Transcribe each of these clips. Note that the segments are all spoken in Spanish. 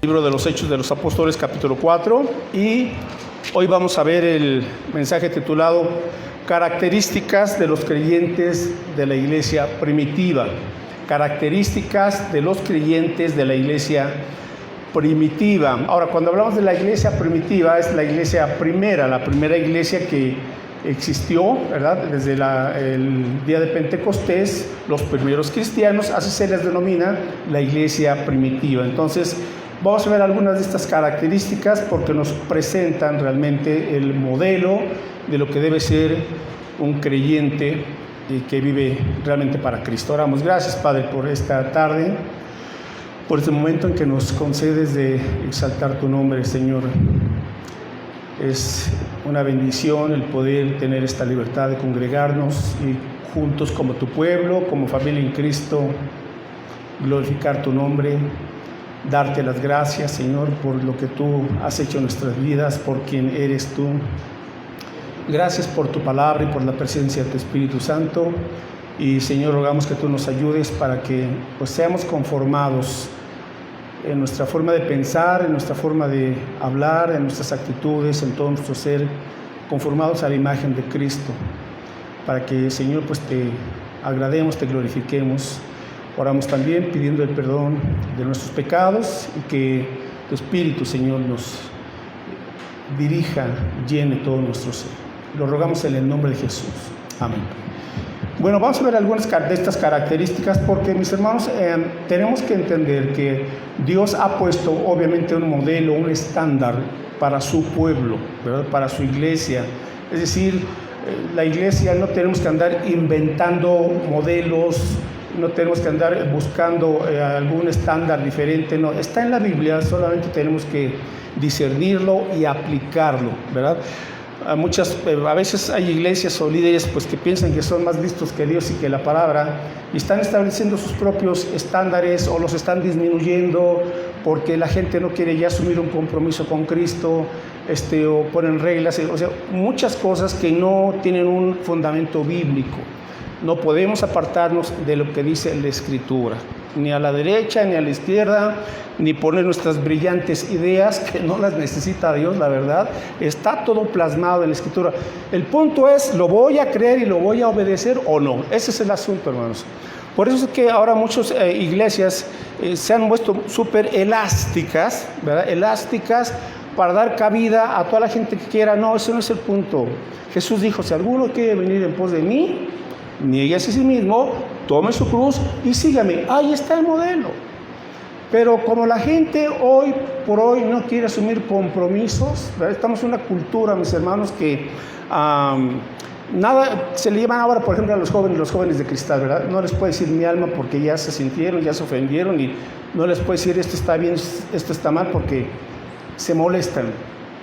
Libro de los Hechos de los Apóstoles, capítulo 4, y hoy vamos a ver el mensaje titulado Características de los creyentes de la iglesia primitiva. Características de los creyentes de la iglesia primitiva. Ahora, cuando hablamos de la iglesia primitiva, es la iglesia primera, la primera iglesia que existió, ¿verdad? Desde el día de Pentecostés, los primeros cristianos, así se les denomina la iglesia primitiva. Entonces, vamos a ver algunas de estas características porque nos presentan realmente el modelo de lo que debe ser un creyente y que vive realmente para Cristo. Oramos. Gracias, Padre, por esta tarde, por este momento en que nos concedes de exaltar tu nombre, Señor. Es una bendición el poder tener esta libertad de congregarnos y juntos como tu pueblo, como familia en Cristo, glorificar tu nombre. Darte las gracias, Señor, por lo que tú has hecho en nuestras vidas, por quien eres tú. Gracias por tu palabra y por la presencia de tu Espíritu Santo. Y, Señor, rogamos que tú nos ayudes para que pues, seamos conformados en nuestra forma de pensar, en nuestra forma de hablar, en nuestras actitudes, en todo nuestro ser, conformados a la imagen de Cristo. Para que, Señor, pues te agrademos, te glorifiquemos. Oramos también pidiendo el perdón de nuestros pecados y que tu Espíritu, Señor, nos dirija, llene todo nuestro ser. Lo rogamos en el nombre de Jesús. Amén. Bueno, vamos a ver algunas de estas características porque, mis hermanos, tenemos que entender que Dios ha puesto obviamente un modelo, un estándar para su pueblo, ¿verdad? Para su iglesia. Es decir, la iglesia no tenemos que andar inventando modelos, no tenemos que andar buscando algún estándar diferente, no, está en la Biblia, solamente tenemos que discernirlo y aplicarlo, ¿verdad? A veces hay iglesias o líderes pues, que piensan que son más listos que Dios y que la palabra, y están estableciendo sus propios estándares o los están disminuyendo porque la gente no quiere ya asumir un compromiso con Cristo, o ponen reglas, o sea, muchas cosas que no tienen un fundamento bíblico. No podemos apartarnos de lo que dice la Escritura, ni a la derecha ni a la izquierda, ni poner nuestras brillantes ideas, que no las necesita Dios, la verdad. Está todo plasmado en la Escritura. El punto es, ¿lo voy a creer y lo voy a obedecer o no? Ese es el asunto, hermanos. Por eso es que ahora muchas iglesias se han vuelto súper elásticas, ¿verdad? Elásticas para dar cabida a toda la gente que quiera. No, ese no es el punto. Jesús dijo, si alguno quiere venir en pos de mí, niéguese a sí mismo, tome su cruz y sígame. Ahí está el modelo. Pero como la gente hoy por hoy no quiere asumir compromisos, ¿verdad? Estamos en una cultura, mis hermanos, que nada se le llevan ahora, por ejemplo, a los jóvenes de cristal, ¿verdad? No les puede decir mi alma porque ya se sintieron, ya se ofendieron, y no les puede decir esto está bien, esto está mal, porque se molestan.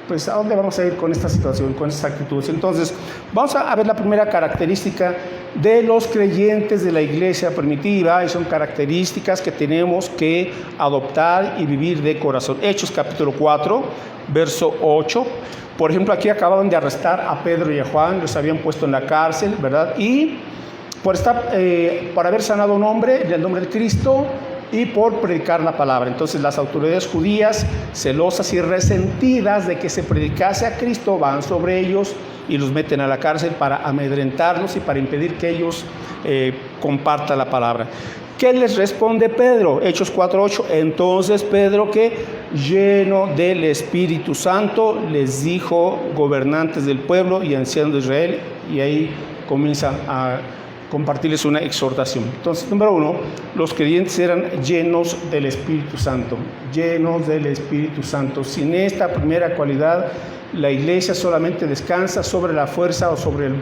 Pues, ¿a dónde vamos a ir con esta situación, con estas actitudes? Entonces, vamos a ver la primera característica de los creyentes de la iglesia primitiva, y son características que tenemos que adoptar y vivir de corazón. Hechos capítulo 4, verso 8. Por ejemplo, aquí acababan de arrestar a Pedro y a Juan, los habían puesto en la cárcel, ¿verdad? Y por haber sanado a un hombre en el nombre de Cristo, y por predicar la palabra. Entonces las autoridades judías, celosas y resentidas de que se predicase a Cristo, van sobre ellos y los meten a la cárcel para amedrentarlos y para impedir que ellos compartan la palabra. ¿Qué les responde Pedro? Hechos 4:8. Entonces Pedro, que lleno del Espíritu Santo, les dijo, gobernantes del pueblo y ancianos de Israel, y ahí comienza a compartirles una exhortación. Entonces, número 1, los creyentes eran llenos del Espíritu Santo, llenos del Espíritu Santo. Sin esta primera cualidad, la iglesia solamente descansa sobre la fuerza o sobre el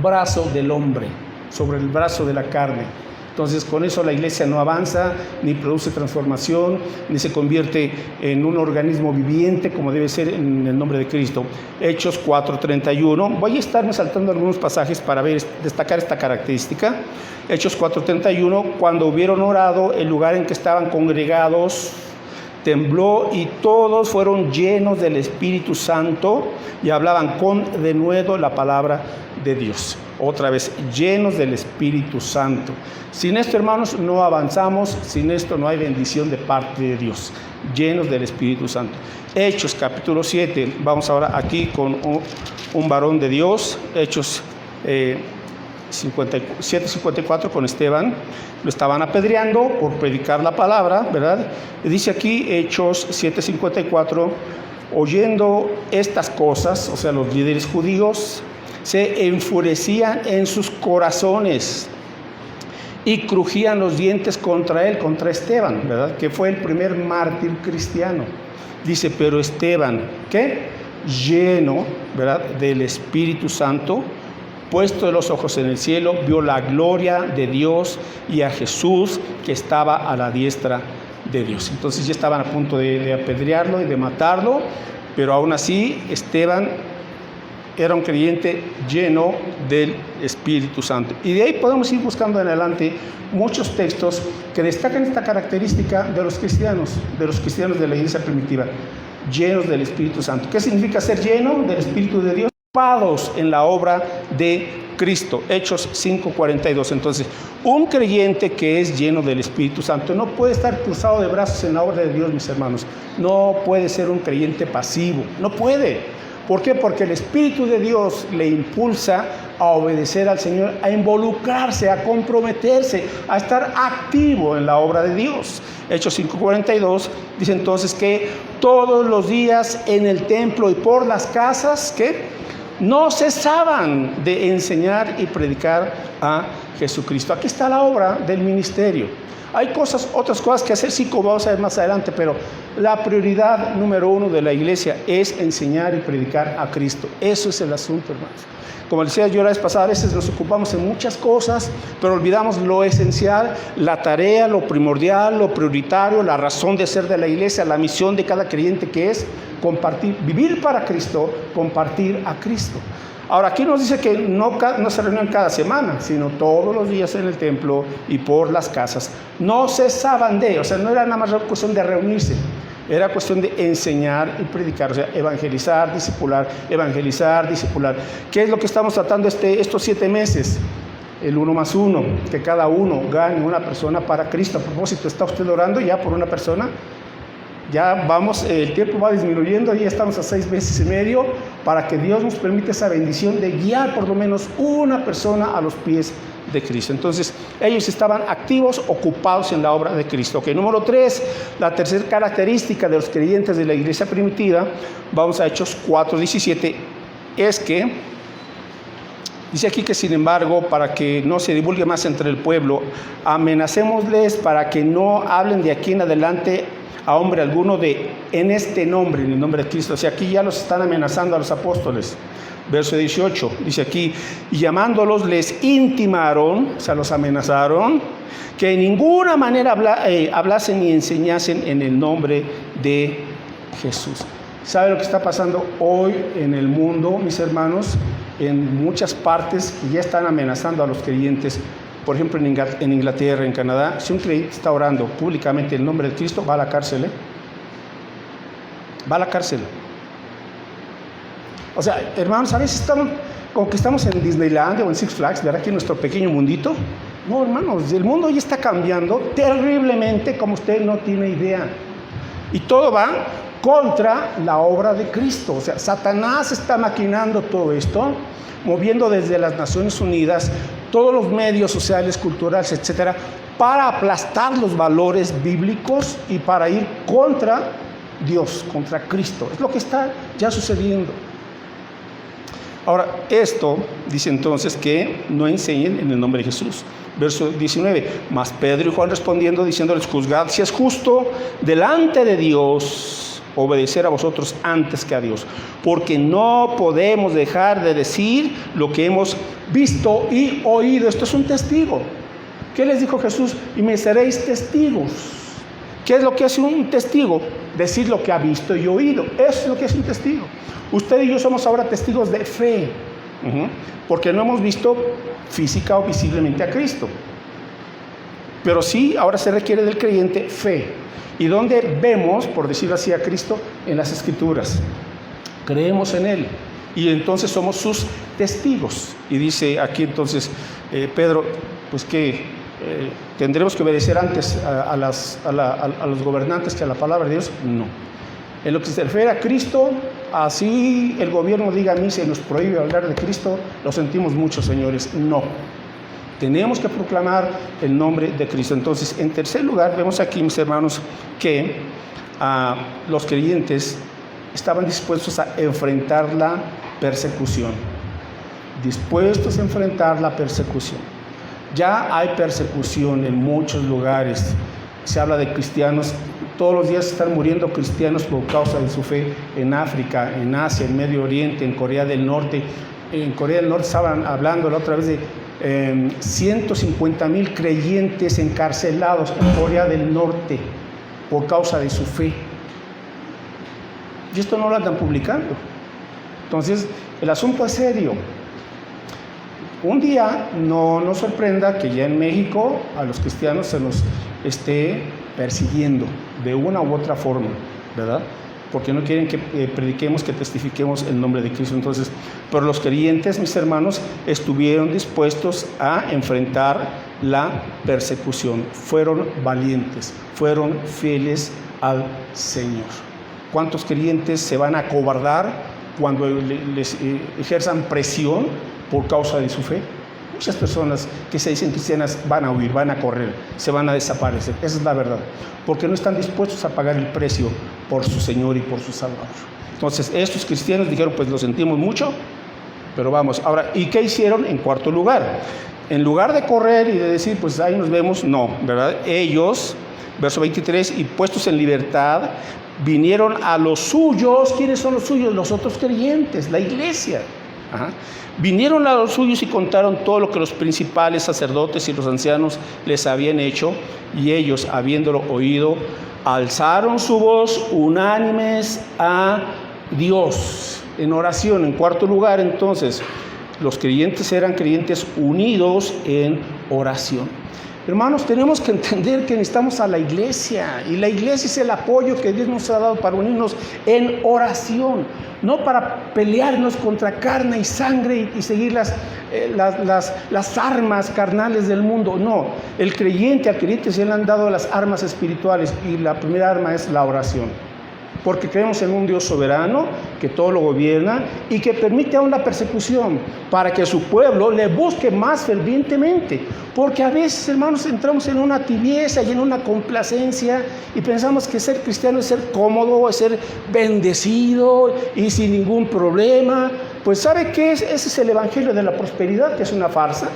brazo del hombre, sobre el brazo de la carne. Entonces, con eso la iglesia no avanza, ni produce transformación, ni se convierte en un organismo viviente como debe ser en el nombre de Cristo. Hechos 4:31. Voy a estarme saltando algunos pasajes para destacar esta característica. Hechos 4:31. Cuando hubieron orado, el lugar en que estaban congregados tembló y todos fueron llenos del Espíritu Santo y hablaban con denuedo la palabra de Dios. Otra vez, llenos del Espíritu Santo. Sin esto, hermanos, no avanzamos, sin esto no hay bendición de parte de Dios. Llenos del Espíritu Santo. Hechos capítulo 7, vamos ahora aquí con un varón de Dios. Hechos 7:54 con Esteban. Lo estaban apedreando por predicar la palabra, ¿verdad? Y dice aquí, Hechos 7:54, oyendo estas cosas, o sea, los líderes judíos se enfurecían en sus corazones y crujían los dientes contra él, contra Esteban, ¿verdad? Que fue el primer mártir cristiano. Dice, pero Esteban, ¿qué? Lleno, ¿verdad? Del Espíritu Santo, puesto los ojos en el cielo, vio la gloria de Dios y a Jesús que estaba a la diestra de Dios. Entonces ya estaban a punto de apedrearlo y de matarlo, pero aún así Esteban era un creyente lleno del Espíritu Santo. Y de ahí podemos ir buscando en adelante muchos textos que destacan esta característica de los cristianos de la iglesia primitiva, llenos del Espíritu Santo. ¿Qué significa ser lleno del Espíritu de Dios? Ocupados en la obra de Cristo. Hechos 5:42. Entonces, un creyente que es lleno del Espíritu Santo no puede estar cruzado de brazos en la obra de Dios, mis hermanos. No puede ser un creyente pasivo. No puede. ¿Por qué? Porque el Espíritu de Dios le impulsa a obedecer al Señor, a involucrarse, a comprometerse, a estar activo en la obra de Dios. Hechos 5:42 dice entonces que todos los días en el templo y por las casas, ¿qué? No cesaban de enseñar y predicar a Jesucristo. Aquí está la obra del ministerio. Hay otras cosas que hacer, sí, como vamos a ver más adelante, pero la prioridad número uno de la iglesia es enseñar y predicar a Cristo. Eso es el asunto, hermanos. Como decía yo la vez pasada, a veces nos ocupamos en muchas cosas, pero olvidamos lo esencial, la tarea, lo primordial, lo prioritario, la razón de ser de la iglesia, la misión de cada creyente, que es compartir, vivir para Cristo, compartir a Cristo. Ahora, aquí nos dice que no se reunían cada semana, sino todos los días en el templo y por las casas. No cesaban de, o sea, no era nada más cuestión de reunirse, era cuestión de enseñar y predicar, o sea, evangelizar, discipular. ¿Qué es lo que estamos tratando estos 7 meses? El 1+1, que cada uno gane una persona para Cristo. A propósito, ¿está usted orando ya por una persona? Ya vamos, el tiempo va disminuyendo, ya estamos a 6 meses y medio, para que Dios nos permita esa bendición de guiar por lo menos una persona a los pies de Cristo. Entonces, ellos estaban activos, ocupados en la obra de Cristo. Ok, número 3, la tercera característica de los creyentes de la iglesia primitiva, vamos a Hechos 4:17, es que, dice aquí que sin embargo, para que no se divulgue más entre el pueblo, amenacémosles para que no hablen de aquí en adelante a hombre alguno en este nombre, en el nombre de Cristo. O sea, aquí ya los están amenazando a los apóstoles. Verso 18, dice aquí, y llamándolos les intimaron, o sea, los amenazaron, que de ninguna manera hablasen ni enseñasen en el nombre de Jesús. ¿Sabe lo que está pasando hoy en el mundo, mis hermanos? En muchas partes ya están amenazando a los creyentes. Por ejemplo, en Inglaterra, en Canadá, si un creyente está orando públicamente en el nombre de Cristo, va a la cárcel, Va a la cárcel. O sea, hermanos, a veces como que estamos en Disneyland o en Six Flags, ¿verdad? Aquí en nuestro pequeño mundito. No, hermanos, el mundo ya está cambiando terriblemente, como usted no tiene idea. Y todo va contra la obra de Cristo. O sea, Satanás está maquinando todo esto, moviendo desde las Naciones Unidas todos los medios sociales, culturales, etcétera, para aplastar los valores bíblicos y para ir contra Dios, contra Cristo. Es lo que está ya sucediendo. Ahora, esto dice entonces que no enseñen en el nombre de Jesús. Verso 19, mas Pedro y Juan respondiendo, diciéndoles, juzgad si es justo delante de Dios obedecer a vosotros antes que a Dios, porque no podemos dejar de decir lo que hemos visto y oído. Esto es un testigo. ¿Qué les dijo Jesús? Y me seréis testigos. ¿Qué es lo que hace un testigo? Decir lo que ha visto y oído. Eso es lo que hace un testigo. Usted y yo somos ahora testigos de fe, porque no hemos visto física o visiblemente a Cristo. Pero sí, ahora se requiere del creyente fe. ¿Y dónde vemos, por decirlo así, a Cristo? En las Escrituras. Creemos en Él y entonces somos sus testigos. Y dice aquí entonces Pedro, pues que tendremos que obedecer antes a los gobernantes que a la palabra de Dios. No. En lo que se refiere a Cristo, así el gobierno diga a mí se nos prohíbe hablar de Cristo, lo sentimos mucho, señores. No. Tenemos que proclamar el nombre de Cristo. Entonces, en tercer lugar, vemos aquí, mis hermanos, que los creyentes estaban dispuestos a enfrentar la persecución. Dispuestos a enfrentar la persecución. Ya hay persecución en muchos lugares. Se habla de cristianos, todos los días están muriendo cristianos por causa de su fe en África, en Asia, en Medio Oriente, en Corea del Norte. En Corea del Norte estaban hablando la otra vez de 150,000 creyentes encarcelados en Corea del Norte por causa de su fe. Y esto no lo andan publicando. Entonces, el asunto es serio. Un día no nos sorprenda que ya en México a los cristianos se nos esté persiguiendo de una u otra forma, ¿verdad? Porque no quieren que prediquemos, que testifiquemos el nombre de Cristo. Entonces, pero los creyentes, mis hermanos, estuvieron dispuestos a enfrentar la persecución. Fueron valientes, fueron fieles al Señor. ¿Cuántos creyentes se van a acobardar cuando les ejerzan presión por causa de su fe? Muchas personas que se dicen cristianas van a huir, van a correr, se van a desaparecer. Esa es la verdad, porque no están dispuestos a pagar el precio por su Señor y por su Salvador. Entonces, estos cristianos dijeron, pues lo sentimos mucho, pero vamos. Ahora, ¿y qué hicieron? En cuarto lugar, en lugar de correr y de decir, pues ahí nos vemos, no, ¿verdad? Ellos, verso 23, y puestos en libertad, vinieron a los suyos. ¿Quiénes son los suyos? Los otros creyentes, la iglesia. Ajá. Vinieron a los suyos y contaron todo lo que los principales sacerdotes y los ancianos les habían hecho, y ellos, habiéndolo oído, alzaron su voz unánimes a Dios en oración. En cuarto lugar, entonces, los creyentes eran creyentes unidos en oración. Hermanos, tenemos que entender que necesitamos a la iglesia, y la iglesia es el apoyo que Dios nos ha dado para unirnos en oración, no para pelearnos contra carne y sangre y seguir las armas carnales del mundo. No, al creyente se le han dado las armas espirituales, y la primera arma es la oración. Porque creemos en un Dios soberano que todo lo gobierna y que permite aún la persecución para que su pueblo le busque más fervientemente. Porque a veces, hermanos, entramos en una tibieza y en una complacencia y pensamos que ser cristiano es ser cómodo, es ser bendecido y sin ningún problema. Pues ¿sabe qué es? Ese es el evangelio de la prosperidad, que es una farsa,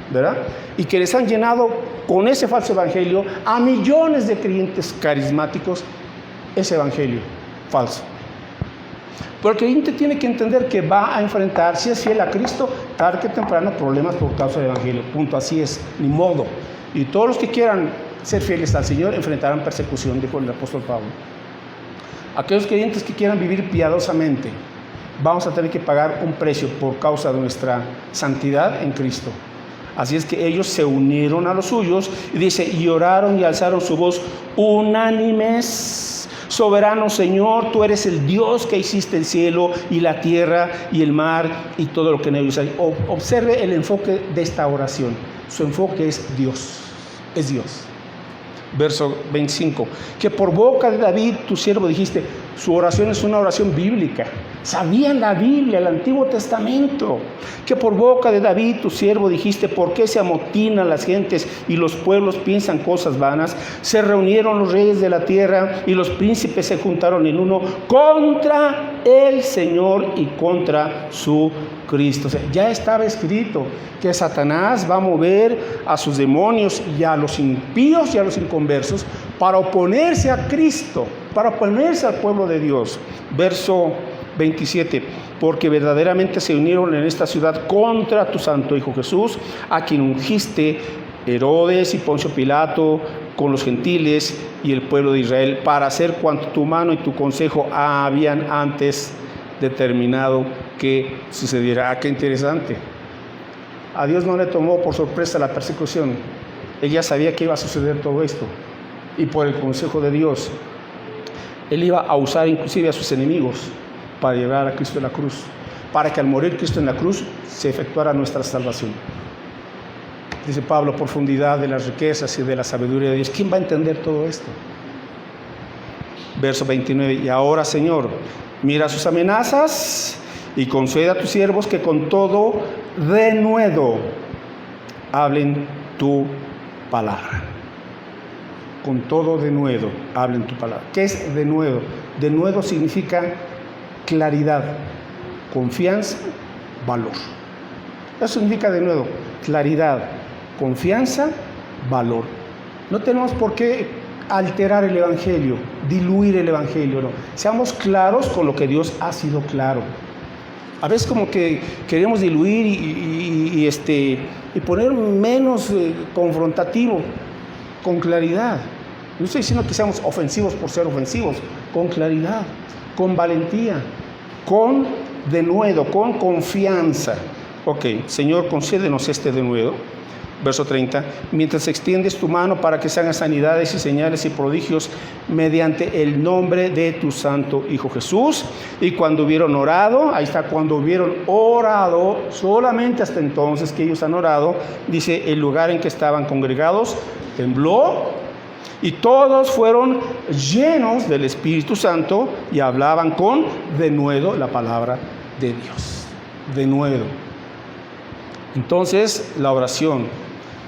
¿verdad? Y que les han llenado con ese falso evangelio a millones de creyentes carismáticos ese evangelio falso. Pero el creyente tiene que entender que va a enfrentar, si es fiel a Cristo, tarde que temprano, problemas por causa del evangelio. Punto, así es, ni modo. Y todos los que quieran ser fieles al Señor enfrentarán persecución, dijo el apóstol Pablo. Aquellos creyentes que quieran vivir piadosamente, vamos a tener que pagar un precio por causa de nuestra santidad en Cristo. Así es que ellos se unieron a los suyos, y dice, y oraron y alzaron su voz unánimes. Soberano Señor, tú eres el Dios que hiciste el cielo y la tierra y el mar y todo lo que en ellos hay. Observe el enfoque de esta oración. Su enfoque es Dios, es Dios. Verso 25, que por boca de David, tu siervo, dijiste. Su oración es una oración bíblica. Sabían la Biblia, el Antiguo Testamento. Que por boca de David, tu siervo, dijiste, ¿por qué se amotinan las gentes y los pueblos piensan cosas vanas? Se reunieron los reyes de la tierra y los príncipes se juntaron en uno contra el Señor y contra su Cristo. O sea, ya estaba escrito que Satanás va a mover a sus demonios y a los impíos y a los inconversos para oponerse a Cristo, para oponerse al pueblo de Dios. Verso 27, porque verdaderamente se unieron en esta ciudad contra tu santo Hijo Jesús, a quien ungiste Herodes y Poncio Pilato con los gentiles y el pueblo de Israel, para hacer cuanto tu mano y tu consejo habían antes determinado que sucediera. Qué interesante. A Dios no le tomó por sorpresa la persecución. Él ya sabía que iba a suceder todo esto. Y por el consejo de Dios, Él iba a usar inclusive a sus enemigos para llevar a Cristo a la cruz, para que al morir Cristo en la cruz se efectuara nuestra salvación. Dice Pablo, profundidad de las riquezas y de la sabiduría de Dios. ¿Quién va a entender todo esto? Verso 29, y ahora, Señor, mira sus amenazas y concede a tus siervos que con todo denuedo hablen tu palabra. Con todo denuedo hablen tu palabra. ¿Qué es denuedo? Denuedo significa claridad, confianza, valor. Eso significa denuedo, claridad, confianza, valor. No tenemos por qué alterar el Evangelio, diluir el Evangelio, no. Seamos claros con lo que Dios ha sido claro. A veces como que queremos diluir y poner menos confrontativo, con claridad. No estoy diciendo que seamos ofensivos por ser ofensivos, con claridad, con valentía, con denuedo, con confianza. Ok, Señor, concédenos este denuedo. Verso 30, mientras extiendes tu mano para que se hagan sanidades y señales y prodigios mediante el nombre de tu santo Hijo Jesús. Y cuando hubieron orado, ahí está, cuando hubieron orado, solamente hasta entonces que ellos han orado, dice, el lugar en que estaban congregados tembló y todos fueron llenos del Espíritu Santo y hablaban con denuedo la palabra de Dios. Denuedo. Entonces, la oración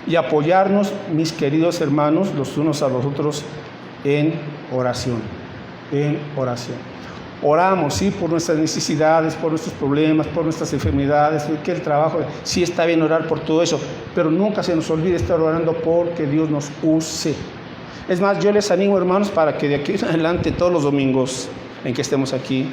y apoyarnos, mis queridos hermanos, los unos a los otros en oración, en oración. Oramos, sí, por nuestras necesidades, por nuestros problemas, por nuestras enfermedades, que el trabajo, sí está bien orar por todo eso, pero nunca se nos olvide estar orando porque Dios nos use. Es más, yo les animo, hermanos, para que de aquí en adelante, todos los domingos en que estemos aquí,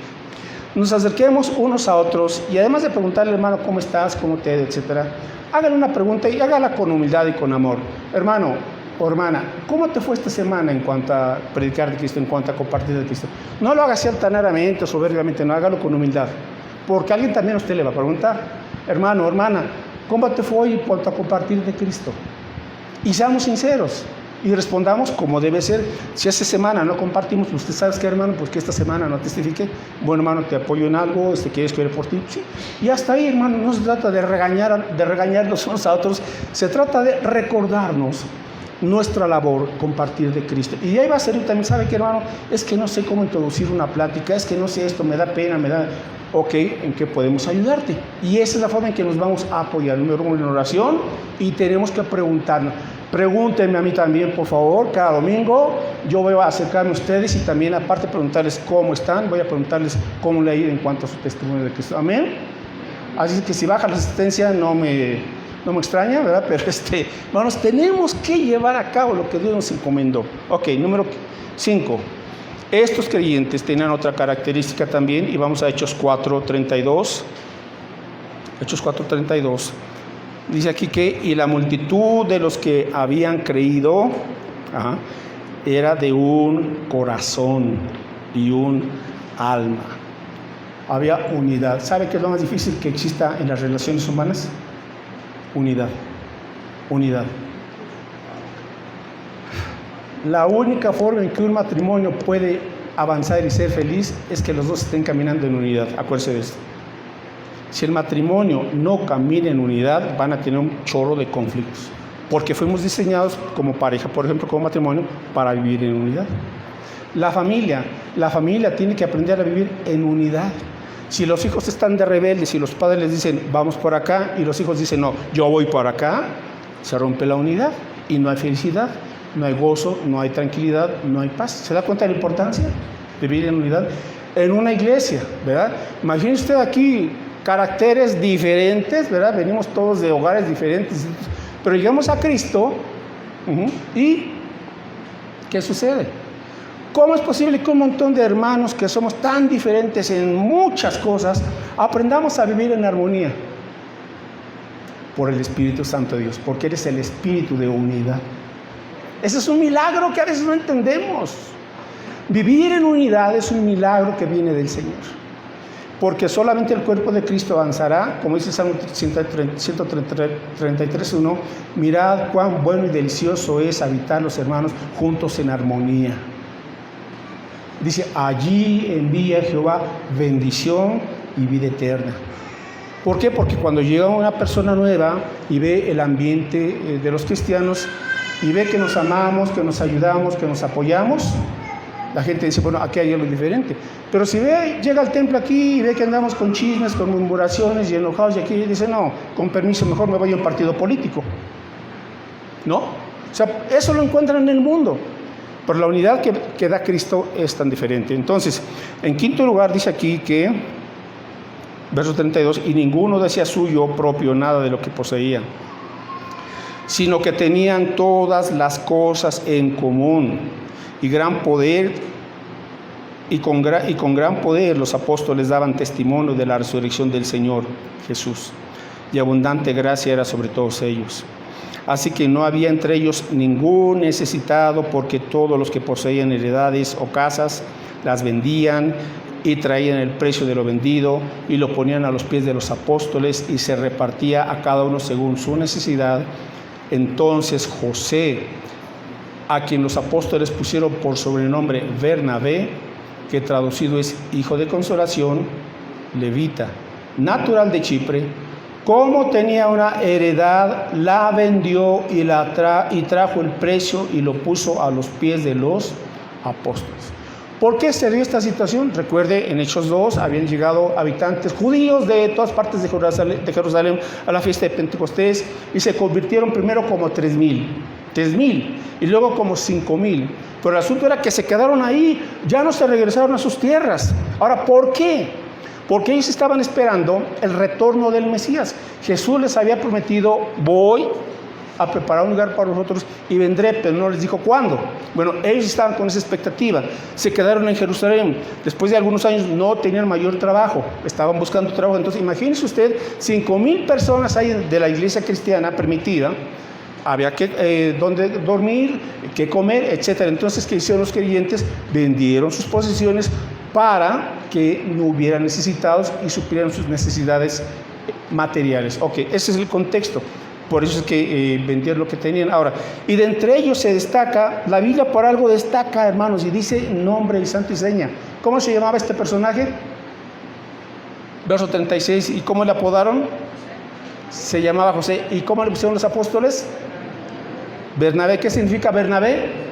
nos acerquemos unos a otros y además de preguntarle, hermano, ¿cómo estás? ¿Cómo te va? Etcétera. Hágale una pregunta y hágala con humildad y con amor. Hermano o hermana, ¿cómo te fue esta semana en cuanto a predicar de Cristo, en cuanto a compartir de Cristo? No lo haga altanamente o soberbiamente, no, hágalo con humildad. Porque alguien también a usted le va a preguntar, hermano o hermana, ¿cómo te fue en cuanto a compartir de Cristo? Y seamos sinceros. Y respondamos como debe ser. Si esta semana no compartimos, pues usted sabe que, hermano, pues que esta semana no testifique. Bueno, hermano, te apoyo en algo, quieres que ore por ti. Sí. Y hasta ahí, hermano, no se trata de regañar los unos a otros. Se trata de recordarnos nuestra labor, compartir de Cristo. Y ahí va a ser también, ¿sabe qué, hermano? Es que no sé cómo introducir una plática, es que no sé esto, me da pena, Ok, ¿en qué podemos ayudarte? Y esa es la forma en que nos vamos a apoyar. Número uno, en oración, y tenemos que preguntarnos. Pregúntenme a mí también, por favor, cada domingo. Yo voy a acercarme a ustedes y también, aparte de preguntarles cómo están, voy a preguntarles cómo le ha ido en cuanto a su testimonio de Cristo. Amén. Así que si baja la asistencia, no me extraña, ¿verdad? Pero hermanos, tenemos que llevar a cabo lo que Dios nos encomendó. Ok, número 5. Estos creyentes tenían otra característica también, y vamos a Hechos 4:32. Hechos 4:32. Dice aquí que, y la multitud de los que habían creído era de un corazón y un alma. Había unidad. ¿Sabe qué es lo más difícil que exista en las relaciones humanas? Unidad. Unidad. La única forma en que un matrimonio puede avanzar y ser feliz es que los dos estén caminando en unidad. Acuérdense de esto. Si el matrimonio no camina en unidad, van a tener un chorro de conflictos. Porque fuimos diseñados como pareja, por ejemplo, como matrimonio, para vivir en unidad. La familia tiene que aprender a vivir en unidad. Si los hijos están de rebeldes y los padres les dicen, vamos por acá, y los hijos dicen, no, yo voy por acá, se rompe la unidad y no hay felicidad, no hay gozo, no hay tranquilidad, no hay paz. ¿Se da cuenta de la importancia de vivir en unidad? En una iglesia, ¿verdad? Imagine usted aquí caracteres diferentes, ¿verdad? Venimos todos de hogares diferentes, pero llegamos a Cristo y ¿qué sucede? ¿Cómo es posible que un montón de hermanos que somos tan diferentes en muchas cosas aprendamos a vivir en armonía? Por el Espíritu Santo de Dios, porque eres el espíritu de unidad. Ese es un milagro que a veces no entendemos. Vivir en unidad es un milagro que viene del Señor. porque solamente el cuerpo de Cristo avanzará, como dice Salmo 133:1, mirad cuán bueno y delicioso es habitar los hermanos juntos en armonía. Dice, allí envía Jehová bendición y vida eterna. ¿Por qué? Porque cuando llega una persona nueva y ve el ambiente de los cristianos y ve que nos amamos, que nos ayudamos, que nos apoyamos, la gente dice, bueno, aquí hay algo diferente. Pero si llega al templo aquí y ve que andamos con chismes, con murmuraciones y enojados, y aquí dice, no, con permiso, mejor me voy a un partido político. ¿No? O sea, eso lo encuentran en el mundo. Pero la unidad que da Cristo es tan diferente. Entonces, en quinto lugar dice aquí que, verso 32, y ninguno decía suyo propio nada de lo que poseía, sino que tenían todas las cosas en común, y gran poder, y con gran poder los apóstoles daban testimonio de la resurrección del Señor Jesús, y abundante gracia era sobre todos ellos. Así que no había entre ellos ningún necesitado, porque todos los que poseían heredades o casas las vendían y traían el precio de lo vendido y lo ponían a los pies de los apóstoles, y se repartía a cada uno según su necesidad. Entonces José, a quien los apóstoles pusieron por sobrenombre Bernabé, que traducido es hijo de consolación, levita, natural de Chipre, como tenía una heredad, la vendió y trajo el precio y lo puso a los pies de los apóstoles. ¿Por qué se dio esta situación? Recuerde, en Hechos 2 habían llegado habitantes judíos de todas partes de Jerusalén a la fiesta de Pentecostés, y se convirtieron primero como 3,000 y luego como 5,000. Pero el asunto era que se quedaron ahí, ya no se regresaron a sus tierras. Ahora, ¿por qué? Porque ellos estaban esperando el retorno del Mesías. Jesús les había prometido, voy a preparar un lugar para vosotros y vendré, pero no les dijo cuándo. Bueno, ellos estaban con esa expectativa. Se quedaron en Jerusalén. Después de algunos años no tenían mayor trabajo, estaban buscando trabajo. Entonces, imagínese usted, 5,000 personas hay de la iglesia cristiana permitida. Había que dónde dormir, qué comer, etc. Entonces, ¿qué hicieron los creyentes? Vendieron sus posesiones para que no hubiera necesitados y suplieran sus necesidades materiales. Ok, ese es el contexto. Por eso es que vendieron lo que tenían. Ahora, y de entre ellos se destaca, la Biblia por algo destaca, hermanos, y dice nombre y santo y seña. ¿Cómo se llamaba este personaje? Verso 36, ¿y cómo le apodaron? Se llamaba José. ¿Y cómo le pusieron los apóstoles? Bernabé. ¿Qué significa Bernabé?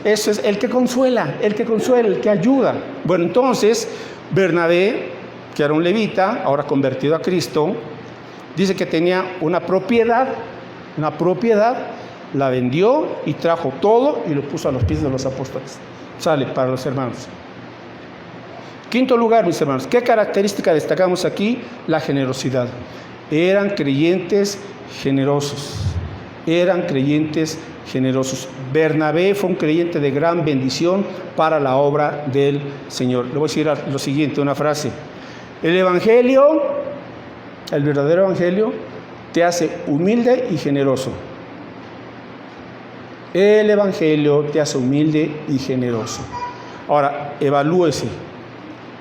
Eso es el que consuela, el que ayuda. Bueno, entonces, Bernabé, que era un levita, ahora convertido a Cristo, dice que tenía una propiedad, la vendió y trajo todo y lo puso a los pies de los apóstoles. Sale para los hermanos. Quinto lugar, mis hermanos, ¿qué característica destacamos aquí? La generosidad. Eran creyentes generosos. Bernabé fue un creyente de gran bendición para la obra del Señor. Le voy a decir lo siguiente, una frase. El verdadero evangelio te hace humilde y generoso. El evangelio te hace humilde y generoso. Ahora, evalúese.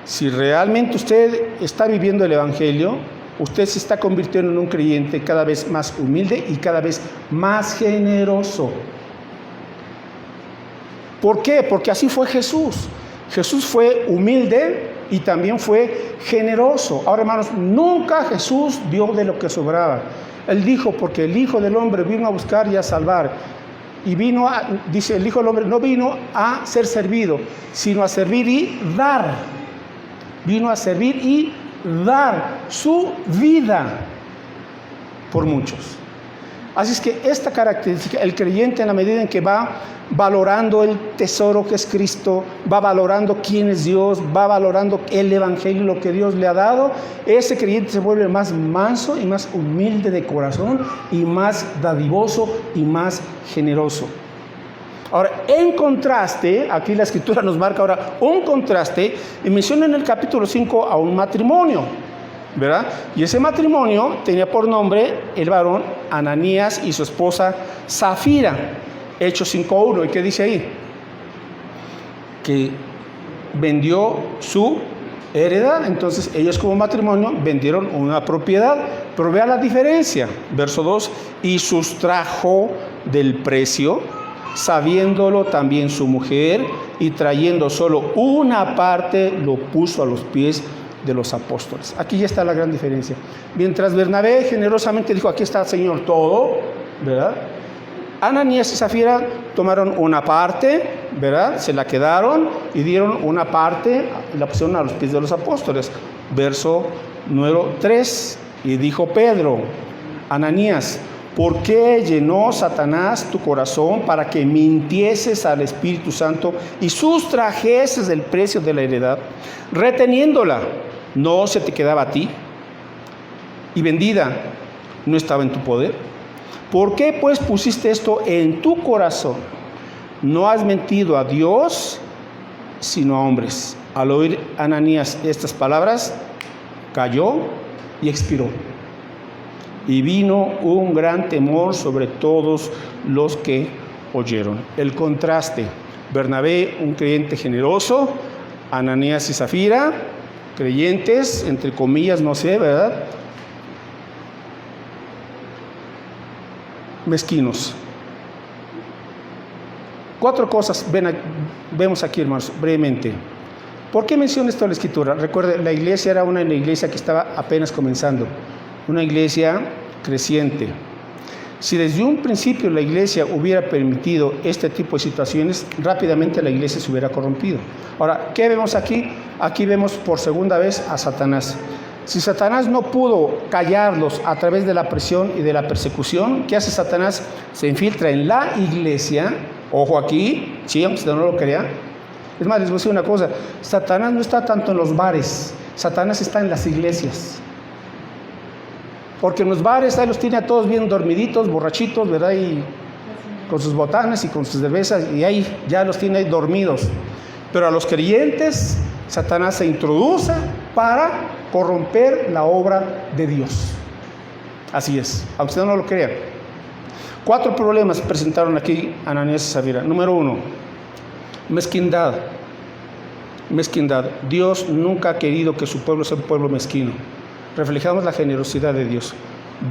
Si realmente usted está viviendo el evangelio, usted se está convirtiendo en un creyente cada vez más humilde y cada vez más generoso. ¿Por qué? Porque así fue Jesús. Jesús fue humilde y también fue generoso. Ahora, hermanos, nunca Jesús dio de lo que sobraba. Él dijo, porque el Hijo del Hombre vino a buscar y a salvar. Y dice, el Hijo del Hombre no vino a ser servido, sino a servir y dar. Vino a servir y dar su vida por muchos. Así es que esta característica, el creyente, en la medida en que va valorando el tesoro que es Cristo, va valorando quién es Dios, va valorando el evangelio, lo que Dios le ha dado, ese creyente se vuelve más manso y más humilde de corazón y más dadivoso y más generoso. Ahora, en contraste, aquí la Escritura nos marca ahora un contraste, y menciona en el capítulo 5 a un matrimonio, ¿verdad? Y ese matrimonio tenía por nombre el varón Ananías y su esposa Zafira, Hechos 5:1. ¿Y qué dice ahí? Que vendió su heredad. Entonces ellos como matrimonio vendieron una propiedad, pero vea la diferencia. Verso 2, y sustrajo del precio, sabiéndolo también su mujer, y trayendo solo una parte, lo puso a los pies de los apóstoles. Aquí ya está la gran diferencia. Mientras Bernabé generosamente dijo, aquí está, Señor, todo, ¿verdad? Ananías y Zafira tomaron una parte, ¿verdad? Se la quedaron y dieron una parte y la pusieron a los pies de los apóstoles. Verso número 3, y dijo Pedro, Ananías, ¿por qué llenó Satanás tu corazón para que mintieses al Espíritu Santo y sustrajeses del precio de la heredad, reteniéndola? ¿No se te quedaba a ti? Y vendida, ¿no estaba en tu poder? ¿Por qué pues pusiste esto en tu corazón? No has mentido a Dios, sino a hombres. Al oír Ananías estas palabras, cayó y expiró. Y vino un gran temor sobre todos los que oyeron. El contraste: Bernabé, un creyente generoso; Ananías y Zafira, creyentes, entre comillas, no sé, ¿verdad?, mezquinos. 4 cosas vemos aquí, hermanos, brevemente. ¿Por qué menciona esto la Escritura? Recuerde, la iglesia era una iglesia que estaba apenas comenzando, una iglesia creciente. Si desde un principio la iglesia hubiera permitido este tipo de situaciones, rápidamente la iglesia se hubiera corrompido. Ahora, ¿qué vemos aquí? Aquí vemos por segunda vez a Satanás. Si Satanás no pudo callarlos a través de la presión y de la persecución, ¿qué hace Satanás? Se infiltra en la iglesia. Ojo aquí, sí, aunque usted no lo crea. Es más, les voy a decir una cosa: Satanás no está tanto en los bares, Satanás está en las iglesias. Porque en los bares ahí los tiene a todos bien dormiditos, borrachitos, ¿verdad? Y con sus botanas y con sus cervezas, y ahí ya los tiene ahí dormidos. Pero a los creyentes, Satanás se introduce para corromper la obra de Dios. Así es, aunque usted no lo crea. 4 problemas presentaron aquí Ananías y Zafira. Número 1, mezquindad. Mezquindad. Dios nunca ha querido que su pueblo sea un pueblo mezquino. Reflejamos la generosidad de Dios.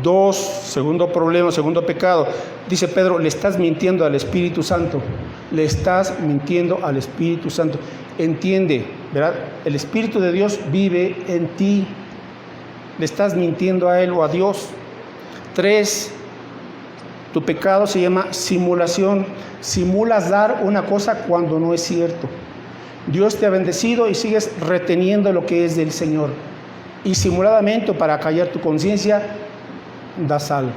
2, segundo problema, segundo pecado. Dice Pedro, le estás mintiendo al Espíritu Santo. Le estás mintiendo al Espíritu Santo. Entiende, ¿verdad? El Espíritu de Dios vive en ti. Le estás mintiendo a Él o a Dios. 3, tu pecado se llama simulación. Simulas dar una cosa cuando no es cierto. Dios te ha bendecido y sigues reteniendo lo que es del Señor. Y simuladamente, para callar tu conciencia, das algo.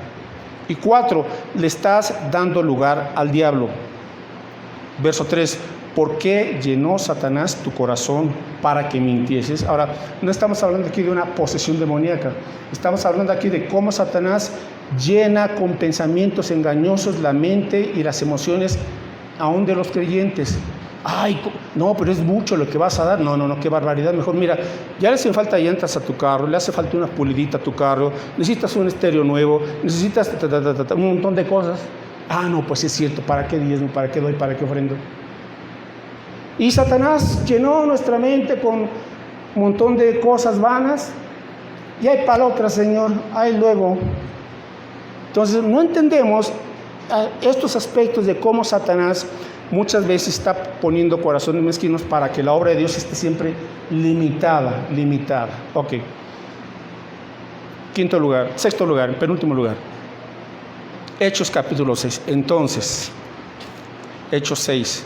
Y 4, le estás dando lugar al diablo. Verso 3, ¿por qué llenó Satanás tu corazón para que mintieses? Ahora, no estamos hablando aquí de una posesión demoníaca. Estamos hablando aquí de cómo Satanás llena con pensamientos engañosos la mente y las emociones aún de los creyentes. Ay, no, pero es mucho lo que vas a dar. No, qué barbaridad. Mejor mira, ya le hacen falta llantas a tu carro, le hace falta una pulidita a tu carro, necesitas un estéreo nuevo, necesitas un montón de cosas. Ah, no, pues es cierto, ¿para qué diezmo? ¿Para qué doy? ¿Para qué ofrendo? Y Satanás llenó nuestra mente con un montón de cosas vanas, y hay para otra, Señor, hay luego. Entonces no entendemos estos aspectos de cómo Satanás muchas veces está poniendo corazones mezquinos para que la obra de Dios esté siempre limitada. Ok. Sexto lugar, penúltimo lugar. Hechos capítulo 6. Entonces, Hechos 6.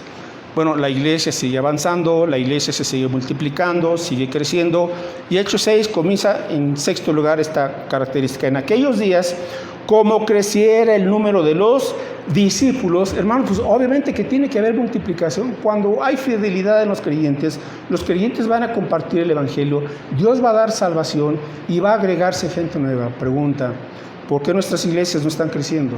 Bueno, la iglesia sigue avanzando, la iglesia se sigue multiplicando, sigue creciendo. Y Hechos 6 comienza en sexto lugar esta característica. En aquellos días, como creciera el número de los discípulos, hermanos, pues obviamente que tiene que haber multiplicación. Cuando hay fidelidad en los creyentes van a compartir el evangelio, Dios va a dar salvación y va a agregarse gente nueva. Pregunta: ¿por qué nuestras iglesias no están creciendo?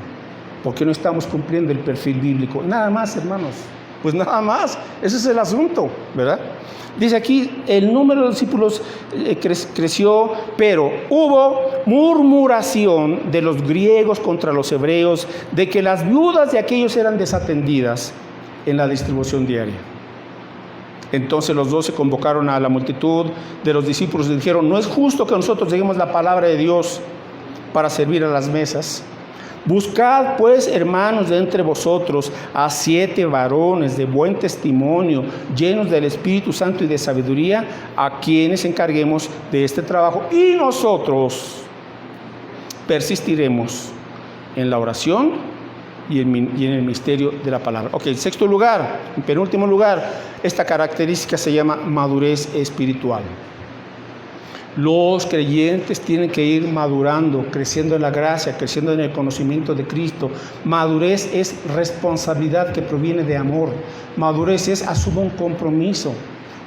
¿Por qué no estamos cumpliendo el perfil bíblico? Nada más, hermanos, pues nada más, ese es el asunto, ¿verdad? Dice aquí, el número de discípulos creció, pero hubo murmuración de los griegos contra los hebreos, de que las viudas de aquellos eran desatendidas en la distribución diaria. Entonces los 12 convocaron a la multitud de los discípulos y dijeron: no es justo que nosotros lleguemos la palabra de Dios para servir a las mesas. Buscad pues, hermanos, de entre vosotros a 7 varones de buen testimonio, llenos del Espíritu Santo y de sabiduría, a quienes encarguemos de este trabajo, y nosotros persistiremos en la oración y en el misterio de la palabra. Ok, en sexto lugar, en penúltimo lugar, esta característica se llama madurez espiritual. Los creyentes tienen que ir madurando, creciendo en la gracia, creciendo en el conocimiento de Cristo. Madurez es responsabilidad que proviene de amor. Madurez es asumo un compromiso.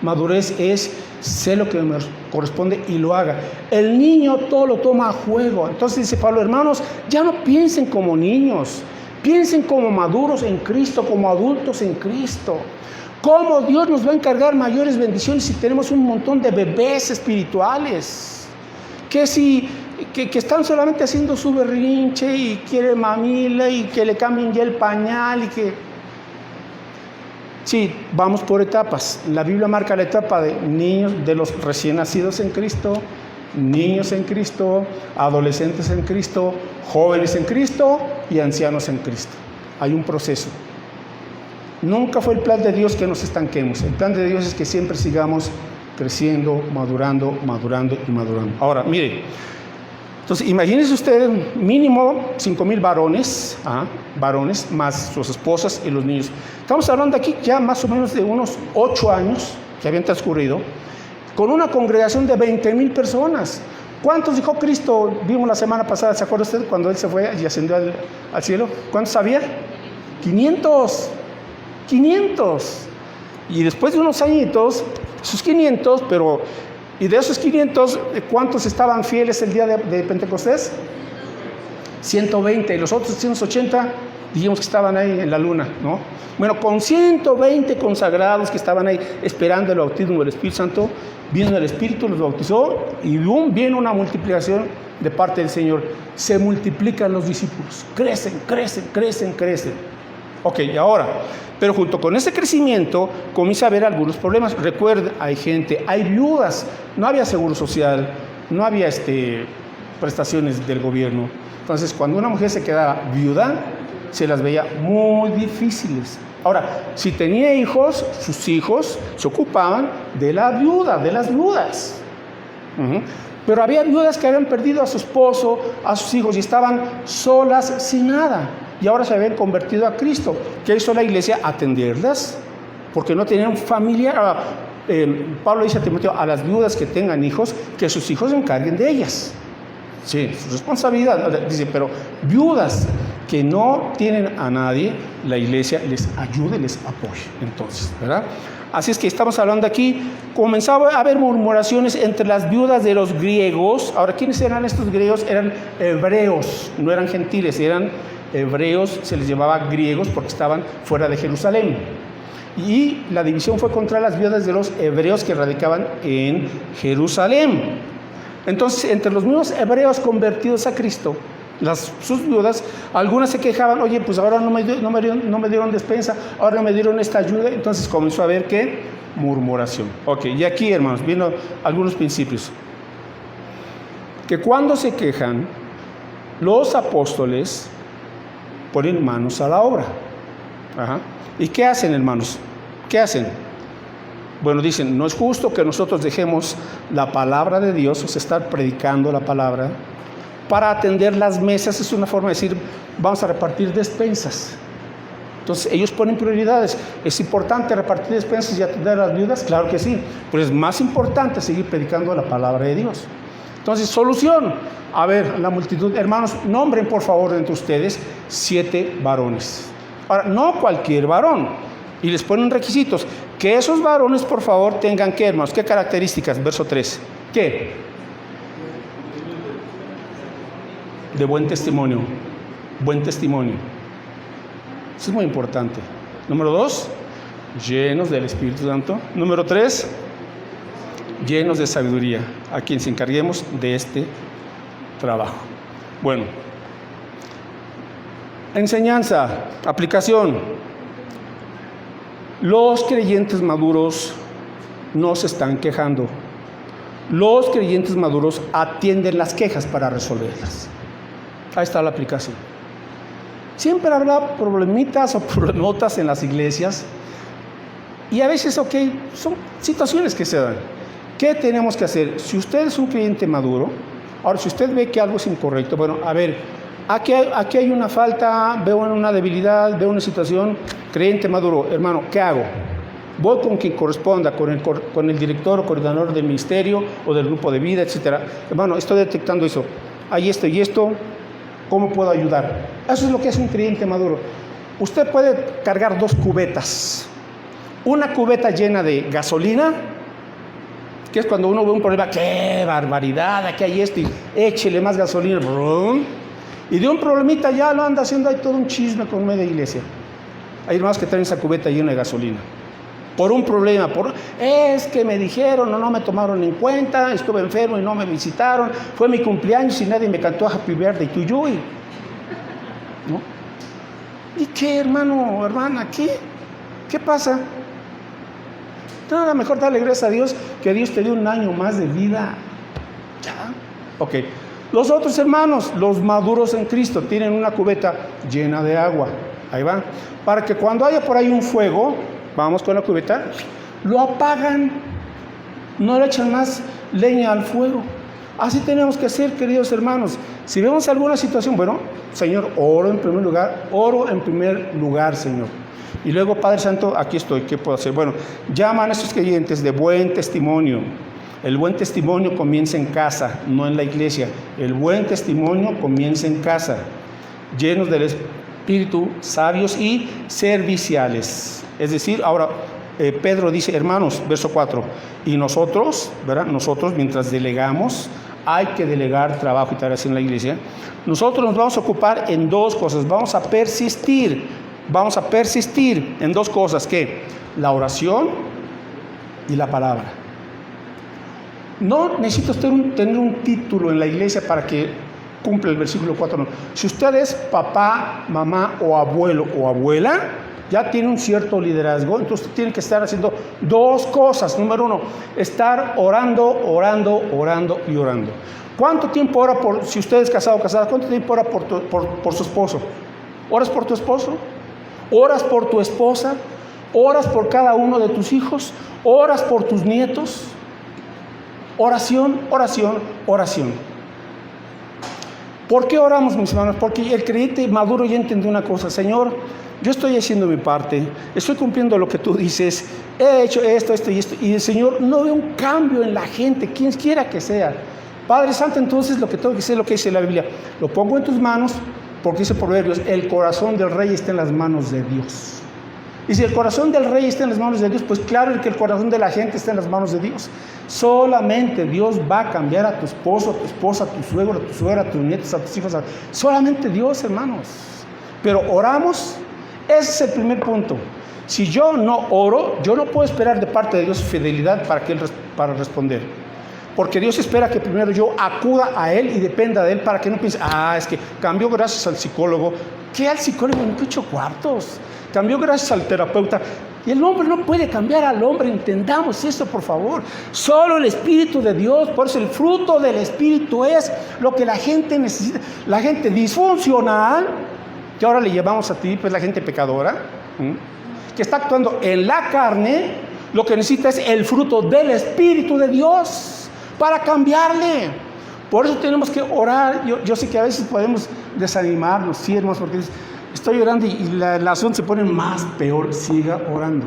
Madurez es sé lo que me corresponde y lo haga. El niño todo lo toma a juego. Entonces dice Pablo: hermanos, ya no piensen como niños, piensen como maduros en Cristo, como adultos en Cristo. ¿Cómo Dios nos va a encargar mayores bendiciones si tenemos un montón de bebés espirituales? Que están solamente haciendo su berrinche y quiere mamila y que le cambien ya el pañal y que... Sí, vamos por etapas. La Biblia marca la etapa de niños, de los recién nacidos en Cristo, niños en Cristo, adolescentes en Cristo, jóvenes en Cristo y ancianos en Cristo. Hay un proceso. Nunca fue el plan de Dios que nos estanquemos. El plan de Dios es que siempre sigamos creciendo, madurando y madurando. Ahora, mire, entonces imagínense ustedes mínimo 5,000 varones, varones más sus esposas y los niños. Estamos hablando aquí ya más o menos de unos 8 años que habían transcurrido, con una congregación de 20,000 personas. ¿Cuántos dijo Cristo? Vimos la semana pasada, ¿se acuerda usted? Cuando Él se fue y ascendió al cielo. ¿Cuántos había? 500. Y después de unos añitos, esos 500, y de esos 500, ¿cuántos estaban fieles el día de Pentecostés? 120, y los otros 180 dijimos que estaban ahí en la luna, ¿no? Bueno, con 120 consagrados que estaban ahí esperando el bautismo del Espíritu Santo, vino el Espíritu, los bautizó, y viene una multiplicación de parte del Señor. Se multiplican los discípulos, crecen. Ok, y ahora, pero junto con ese crecimiento comienza a haber algunos problemas. Recuerda, hay viudas, no había seguro social, no había prestaciones del gobierno. Entonces, cuando una mujer se quedaba viuda, se las veía muy difíciles. Ahora, si tenía hijos, sus hijos se ocupaban de las viudas. Pero había viudas que habían perdido a su esposo, a sus hijos, y estaban solas sin nada. Y ahora se habían convertido a Cristo. ¿Qué hizo la iglesia? Atenderlas, porque no tenían familia. Pablo dice a Timoteo: a las viudas que tengan hijos, que sus hijos se encarguen de ellas. Sí, su responsabilidad. Dice, pero viudas que no tienen a nadie, la iglesia les ayude, les apoye. Entonces, ¿verdad? Así es que estamos hablando aquí, comenzaba a haber murmuraciones entre las viudas de los griegos. Ahora, ¿quiénes eran estos griegos? Eran hebreos, no eran gentiles, eran hebreos, se les llamaba griegos porque estaban fuera de Jerusalén. Y la división fue contra las viudas de los hebreos que radicaban en Jerusalén. Entonces, entre los mismos hebreos convertidos a Cristo, sus viudas, algunas se quejaban: oye, pues ahora no me dieron despensa, ahora no me dieron esta ayuda. Entonces comenzó a haber ¿qué? Murmuración. Ok, y aquí, hermanos, viendo algunos principios. Que cuando se quejan, los apóstoles ponen manos a la obra. ¿Y qué hacen, hermanos? ¿Qué hacen? Bueno, dicen: no es justo que nosotros dejemos la palabra de Dios, o sea, estar predicando la palabra, para atender las mesas. Es una forma de decir: vamos a repartir despensas. Entonces ellos ponen prioridades. ¿Es importante repartir despensas y atender a las viudas? Claro que sí, pero es más importante seguir predicando la palabra de Dios. Entonces, solución: a ver, la multitud, hermanos, nombren por favor entre ustedes 7 varones. Ahora, no cualquier varón, y les ponen requisitos. Que esos varones, por favor, tengan ¿qué, hermanos? ¿Qué características? Verso 3. ¿Qué? De buen testimonio. Buen testimonio. Eso es muy importante. Número 2, llenos del Espíritu Santo. Número 3, llenos de sabiduría, a quienes encarguemos de este trabajo. Bueno, enseñanza, aplicación. Los creyentes maduros no se están quejando. Los creyentes maduros atienden las quejas para resolverlas. Ahí está la aplicación. Siempre habrá problemitas o problemotas en las iglesias. Y a veces, son situaciones que se dan. ¿Qué tenemos que hacer? Si usted es un creyente maduro, ahora si usted ve que algo es incorrecto, bueno, a ver, aquí hay una falta, veo una debilidad, veo una situación, creyente maduro, hermano, ¿qué hago? Voy con quien corresponda, con el director o coordinador del ministerio o del grupo de vida, etcétera. Hermano, estoy detectando eso. Hay esto y esto, ¿cómo puedo ayudar? Eso es lo que hace un creyente maduro. Usted puede cargar 2 cubetas. Una cubeta llena de gasolina, que es cuando uno ve un problema, ¡qué barbaridad! Aquí hay esto, y échele más gasolina. ¡Brum! Y de un problemita ya lo anda haciendo, hay todo un chisme con media iglesia. Hay hermanos que traen esa cubeta llena de gasolina. Por un problema, es que me dijeron, no me tomaron en cuenta, estuve enfermo y no me visitaron, fue mi cumpleaños y nadie me cantó Happy Birthday to you. ¿No? ¿Y qué, hermano, hermana? ¿Qué pasa? Nada, mejor darle gracias a Dios que Dios te dio un año más de vida. Ya. Ok. Los otros hermanos, los maduros en Cristo, tienen una cubeta llena de agua. Ahí va. Para que cuando haya por ahí un fuego, vamos con la cubeta, lo apagan. No le echan más leña al fuego. Así tenemos que hacer, queridos hermanos. Si vemos alguna situación, bueno, Señor, oro en primer lugar, Señor. Y luego, Padre Santo, aquí estoy, ¿qué puedo hacer? Bueno, llaman a esos creyentes de buen testimonio. El buen testimonio comienza en casa, no en la iglesia. El buen testimonio comienza en casa, llenos del Espíritu, sabios y serviciales. Es decir, ahora Pedro dice, hermanos, verso 4, y nosotros, ¿verdad? Nosotros, mientras delegamos, hay que delegar trabajo y tareas en la iglesia. Nosotros nos vamos a ocupar en 2 cosas, vamos a persistir en 2 cosas, ¿qué? La oración y la palabra. No necesita usted tener un título en la iglesia para que cumpla el versículo 4. No. Si usted es papá, mamá o abuelo o abuela, ya tiene un cierto liderazgo, entonces tiene que estar haciendo 2 cosas. Número 1, estar orando y orando. ¿Cuánto tiempo ora si usted es casado o casada, cuánto tiempo ora por su esposo? ¿Oras por tu esposo? ¿Oras por tu esposa? ¿Oras por cada uno de tus hijos? ¿Oras por tus nietos? Oración. ¿Por qué oramos, mis hermanos? Porque el creyente maduro ya entendió una cosa. Señor, yo estoy haciendo mi parte, estoy cumpliendo lo que tú dices, he hecho esto y esto, y el Señor no ve un cambio en la gente, quien quiera que sea. Padre Santo, entonces lo que tengo que hacer es lo que dice la Biblia. Lo pongo en tus manos, porque dice Proverbios, el corazón del rey está en las manos de Dios. Y si el corazón del rey está en las manos de Dios, pues claro que el corazón de la gente está en las manos de Dios. Solamente Dios va a cambiar a tu esposo, a tu esposa, a tu suegro, a tu suegra, a tus nietos, a tus hijos. Solamente Dios, hermanos. Pero oramos, ese es el primer punto. Si yo no oro, yo no puedo esperar de parte de Dios fidelidad para responder. Porque Dios espera que primero yo acuda a Él y dependa de Él para que no piense, es que cambió gracias al psicólogo. ¿Qué al psicólogo? En 8 cuartos. Cambió gracias al terapeuta. Y el hombre no puede cambiar al hombre, entendamos esto, por favor. Solo el Espíritu de Dios, por eso el fruto del Espíritu es lo que la gente necesita. La gente disfuncional, que ahora le llevamos a ti, pues la gente pecadora, que está actuando en la carne, lo que necesita es el fruto del Espíritu de Dios para cambiarle. Por eso tenemos que orar. Yo sé que a veces podemos desanimarnos, sí, hermanos, porque estoy orando y la asunto se pone más peor. Siga orando.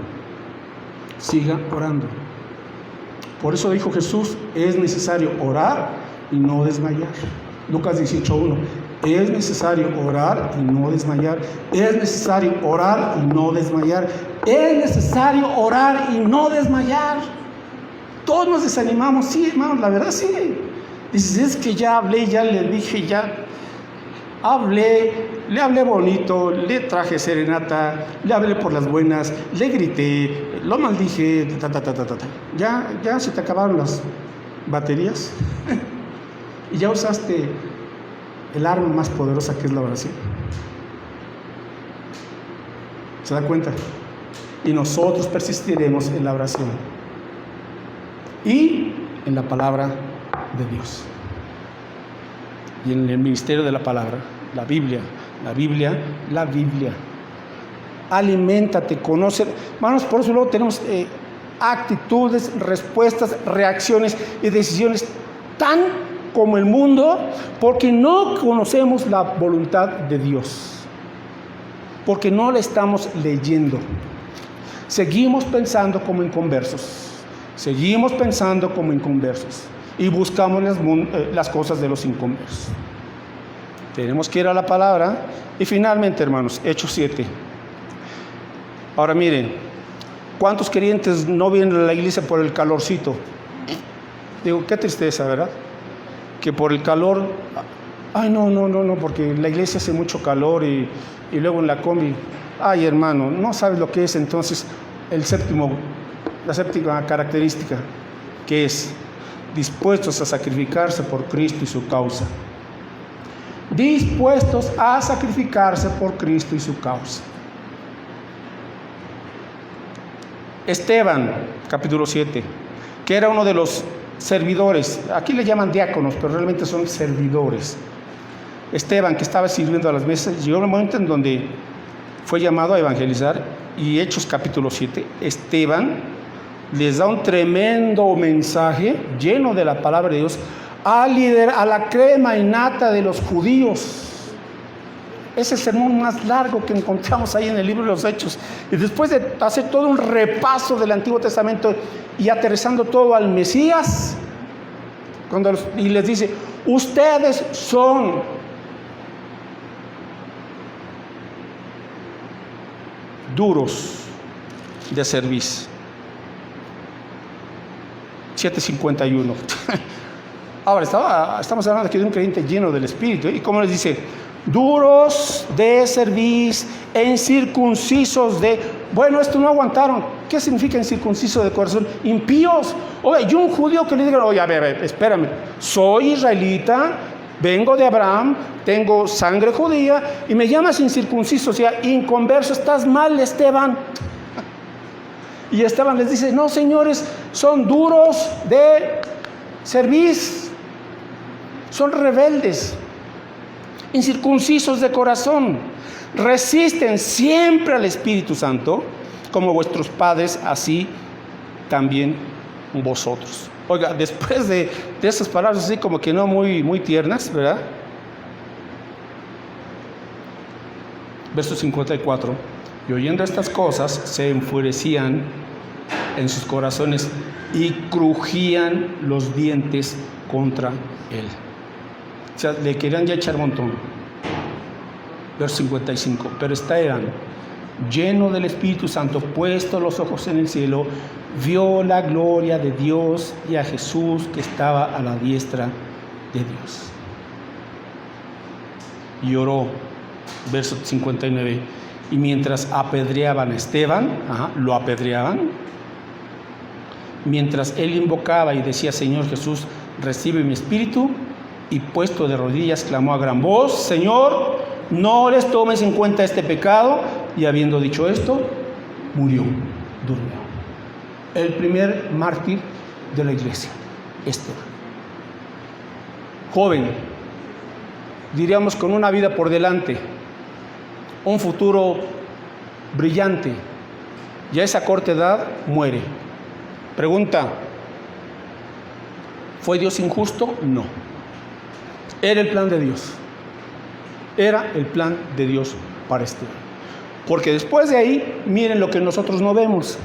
Por eso dijo Jesús, es necesario orar y no desmayar. Lucas 18:1. Es necesario orar y no desmayar. Es necesario orar y no desmayar. Es necesario orar y no desmayar. Todos nos desanimamos, sí, hermanos, la verdad sí. Dices, es que ya hablé, ya le dije, le hablé bonito, le traje serenata, le hablé por las buenas, le grité, lo maldije, Ya se te acabaron las baterías y ya usaste el arma más poderosa que es la oración. ¿Se da cuenta? Y nosotros persistiremos en la oración. y en la palabra de Dios. Y en el ministerio de la palabra, la Biblia. Aliméntate, conoce. Hermanos, por eso luego tenemos actitudes, respuestas, reacciones y decisiones tan como el mundo, porque no conocemos la voluntad de Dios, porque no la estamos leyendo. Seguimos pensando como inconversos, y buscamos las cosas de los inconversos. Tenemos que ir a la palabra. Y finalmente, hermanos, Hechos 7. Ahora miren, ¿cuántos creyentes no vienen a la iglesia por el calorcito? Digo, qué tristeza, ¿verdad? Que por el calor, ay, no, porque la iglesia hace mucho calor y luego en la combi, ay, hermano, no sabes lo que es entonces la séptima característica, que es dispuestos a sacrificarse por Cristo y su causa. Dispuestos a sacrificarse por Cristo y su causa. Esteban, capítulo 7, que era uno de los servidores, aquí le llaman diáconos, pero realmente son servidores. Esteban, que estaba sirviendo a las mesas, llegó un momento en donde fue llamado a evangelizar, y Hechos capítulo 7, Esteban les da un tremendo mensaje lleno de la palabra de Dios a la crema innata de los judíos. Ese sermón más largo que encontramos ahí en el libro de los Hechos. Y después de hacer todo un repaso del Antiguo Testamento y aterrizando todo al Mesías, y les dice, ustedes son duros de servicio. 7:51. Ahora, estamos hablando aquí de un creyente lleno del Espíritu. ¿Y cómo les dice? Duros de cerviz, incircuncisos de... Bueno, esto no aguantaron. ¿Qué significa incircunciso de corazón? Impíos. Oye, yo un judío que le diga, oye, a ver, espérame. Soy israelita, vengo de Abraham, tengo sangre judía, y me llamas incircunciso, o sea, inconverso. Estás mal, Esteban. Y Esteban les dice, no, señores, son duros de cerviz, son rebeldes, incircuncisos de corazón, resisten siempre al Espíritu Santo, como vuestros padres, así también vosotros. Oiga, después de esas palabras así como que no muy tiernas, ¿verdad? Verso 54. Y oyendo estas cosas, se enfurecían en sus corazones y crujían los dientes contra él. O sea, le querían ya echar montón. Verso 55. Pero Esteban, lleno del Espíritu Santo, puesto los ojos en el cielo, vio la gloria de Dios y a Jesús que estaba a la diestra de Dios. Y oró. Verso 59. Y mientras apedreaban a Esteban, lo apedreaban, mientras él invocaba y decía, Señor Jesús, recibe mi espíritu, y puesto de rodillas clamó a gran voz, Señor, no les tomes en cuenta este pecado. Y habiendo dicho esto, murió, durmió. El primer mártir de la iglesia, Esteban. Joven, diríamos con una vida por delante, un futuro brillante, y a esa corta edad muere. Pregunta, ¿fue Dios injusto? No. Era el plan de Dios. Era el plan de Dios para Esteban. Porque después de ahí, miren lo que nosotros no vemos.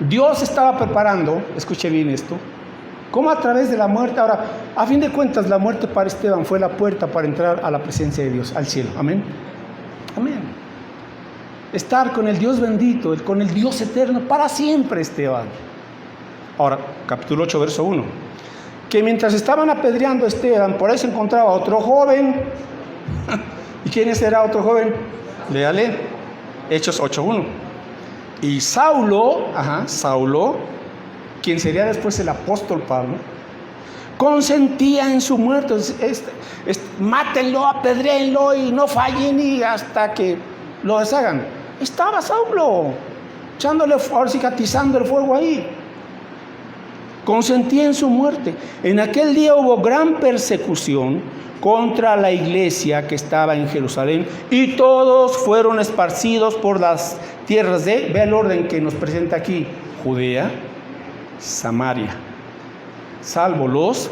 Dios estaba preparando, escuche bien esto, cómo a través de la muerte, ahora, a fin de cuentas, la muerte para Esteban fue la puerta para entrar a la presencia de Dios, al cielo. Amén. Amén. Estar con el Dios bendito, con el Dios eterno para siempre, Esteban. Ahora, capítulo 8, verso 1. Que mientras estaban apedreando a Esteban, por ahí se encontraba otro joven. ¿Y quién será otro joven? Léale, Hechos 8:1. Y Saulo, quien sería después el apóstol Pablo, consentía en su muerte. Mátenlo, apedréenlo y no fallen y hasta que lo deshagan. Estaba Saulo echándole, ahora sí, atizando el fuego ahí. consentía en su muerte. En aquel día hubo gran persecución contra la iglesia que estaba en Jerusalén, y todos fueron esparcidos por las tierras de, ve el orden que nos presenta aquí, Judea, Samaria, salvo los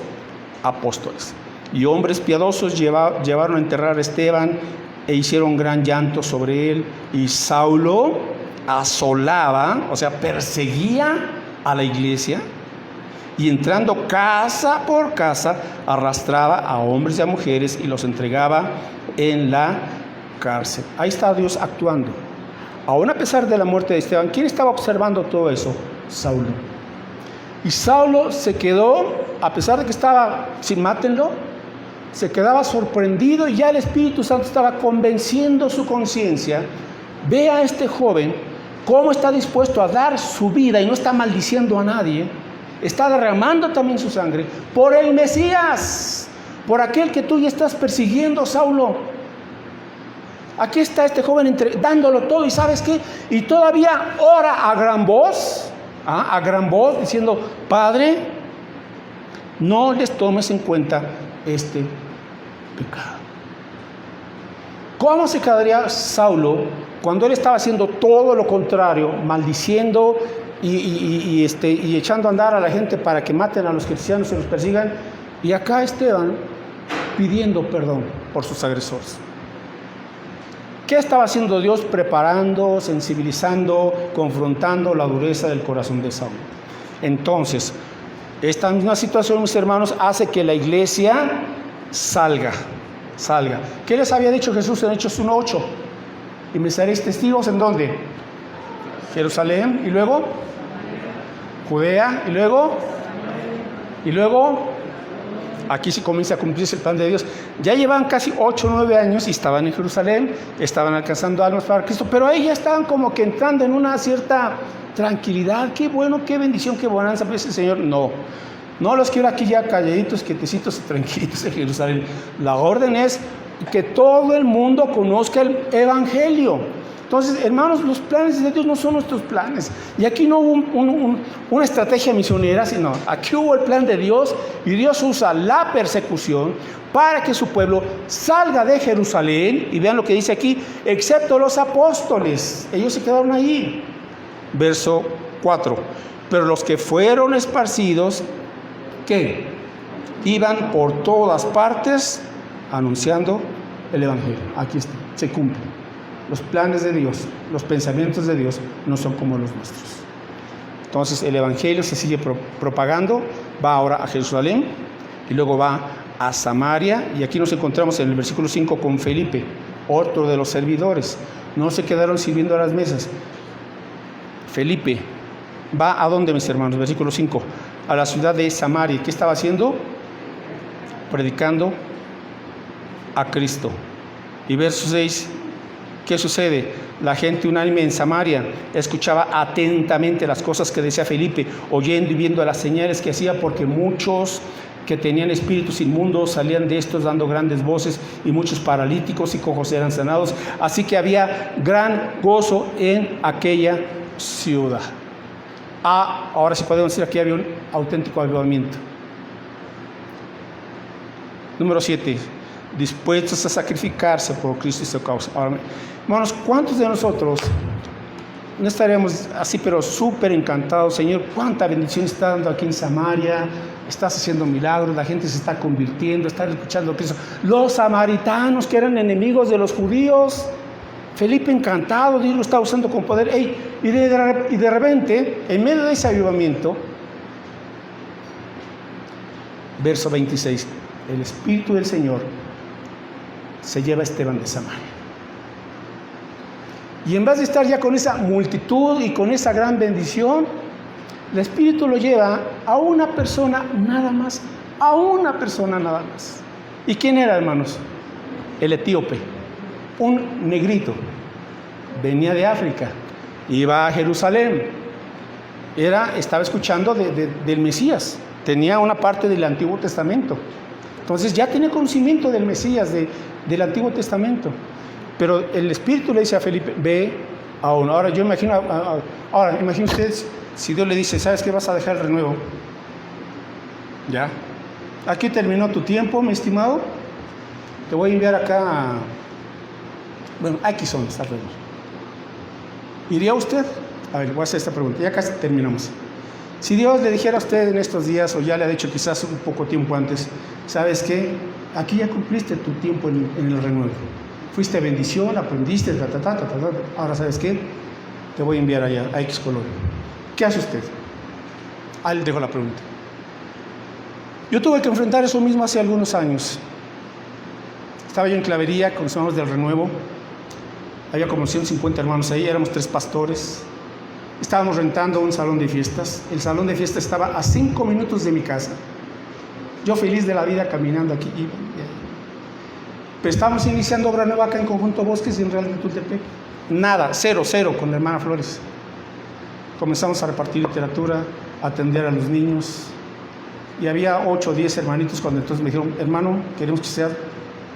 apóstoles. Y hombres piadosos llevaron a enterrar a Esteban e hicieron gran llanto sobre él. Y Saulo asolaba, o sea, perseguía a la iglesia, y entrando casa por casa arrastraba a hombres y a mujeres y los entregaba en la cárcel. Ahí está Dios actuando. Aún a pesar de la muerte de Esteban, ¿quién estaba observando todo eso? Saulo. Y Saulo se quedó, a pesar de que estaba sin mátenlo, se quedaba sorprendido, y ya el Espíritu Santo estaba convenciendo su conciencia. Ve a este joven cómo está dispuesto a dar su vida y no está maldiciendo a nadie. Está derramando también su sangre por el Mesías, por aquel que tú ya estás persiguiendo, Saulo. Aquí está este joven dándolo todo, y ¿sabes qué? Y todavía ora a gran voz, diciendo: Padre, no les tomes en cuenta este pecado. ¿Cómo se quedaría Saulo cuando él estaba haciendo todo lo contrario, maldiciendo y echando a andar a la gente para que maten a los cristianos y los persigan? Y acá Esteban pidiendo perdón por sus agresores. ¿Qué estaba haciendo Dios? Preparando, sensibilizando, confrontando la dureza del corazón de Saulo. Entonces, esta misma situación, mis hermanos, hace que la iglesia salga. ¿Qué les había dicho Jesús en Hechos 1:8? Y me seréis testigos, ¿en dónde? Jerusalén, y luego Judea, y luego aquí sí comienza a cumplirse el plan de Dios. Ya llevan casi 8 o 9 años y estaban en Jerusalén, estaban alcanzando almas para Cristo, pero ahí ya estaban como que entrando en una cierta tranquilidad. Qué bueno, qué bendición, qué bonanza, pues el Señor. No los quiero aquí ya calladitos, quietecitos y tranquilitos en Jerusalén. La orden es que todo el mundo conozca el Evangelio. Entonces, hermanos, los planes de Dios no son nuestros planes. Y aquí no hubo una estrategia misionera, sino aquí hubo el plan de Dios, y Dios usa la persecución para que su pueblo salga de Jerusalén. Y vean lo que dice aquí: excepto los apóstoles. Ellos se quedaron ahí. Verso 4. Pero los que fueron esparcidos, ¿qué? Iban por todas partes anunciando el Evangelio. Aquí está, se cumple. Los planes de Dios, los pensamientos de Dios no son como los nuestros. Entonces el Evangelio se sigue propagando, va ahora a Jerusalén y luego va a Samaria, y aquí nos encontramos en el versículo 5 con Felipe, otro de los servidores. No se quedaron sirviendo a las mesas. Felipe va a dónde, mis hermanos, versículo 5, a la ciudad de Samaria. ¿Qué estaba haciendo? Predicando a Cristo. Y verso 6, ¿qué sucede? La gente unánime en Samaria escuchaba atentamente las cosas que decía Felipe, oyendo y viendo las señales que hacía, porque muchos que tenían espíritus inmundos salían de estos dando grandes voces, y muchos paralíticos y cojos eran sanados. Así que había gran gozo en aquella ciudad. Ahora sí podemos decir, aquí había un auténtico avivamiento. Número 7. Dispuestos a sacrificarse por Cristo y su causa. Ahora, hermanos, ¿cuántos de nosotros no estaríamos así, pero súper encantados? Señor, cuánta bendición está dando aquí en Samaria, estás haciendo milagros, la gente se está convirtiendo, están escuchando a Cristo. Los samaritanos, que eran enemigos de los judíos, Felipe encantado, Dios lo está usando con poder. Y de repente, en medio de ese avivamiento, verso 26, el Espíritu del Señor se lleva a Esteban de Samaria. Y en vez de estar ya con esa multitud y con esa gran bendición, el Espíritu lo lleva a una persona nada más. ¿Y quién era, hermanos? El etíope, un negrito. Venía de África, iba a Jerusalén, estaba escuchando del Mesías, tenía una parte del Antiguo Testamento. Entonces ya tenía conocimiento del Mesías, del Antiguo Testamento. Pero el Espíritu le dice a Felipe: ve a uno. Ahora yo imagino, imaginen ustedes, si Dios le dice: ¿sabes qué? Vas a dejar el renuevo Ya. Aquí terminó tu tiempo, mi estimado. Te voy a enviar acá. Bueno, aquí son, está alrededor. ¿Iría usted? A ver, voy a hacer esta pregunta. Ya casi terminamos. Si Dios le dijera a usted en estos días, o ya le ha dicho quizás un poco tiempo antes, ¿sabes qué? Aquí ya cumpliste tu tiempo en el renuevo. Fuiste bendición, aprendiste, ahora ¿sabes qué? Te voy a enviar allá, a X color. ¿Qué hace usted? Ahí le dejo la pregunta. Yo tuve que enfrentar eso mismo hace algunos años. Estaba yo en Clavería con los hermanos del renuevo. Había como 150 hermanos ahí, éramos 3 pastores. Estábamos rentando un salón de fiestas. El salón de fiestas estaba a 5 minutos de mi casa. Yo feliz de la vida caminando aquí. Pero estábamos iniciando obra nueva acá en Conjunto Bosques y en Real de Tultepec. Nada, 0 con la hermana Flores. Comenzamos a repartir literatura, a atender a los niños. Y había 8 o 10 hermanitos cuando entonces me dijeron, hermano, queremos que sea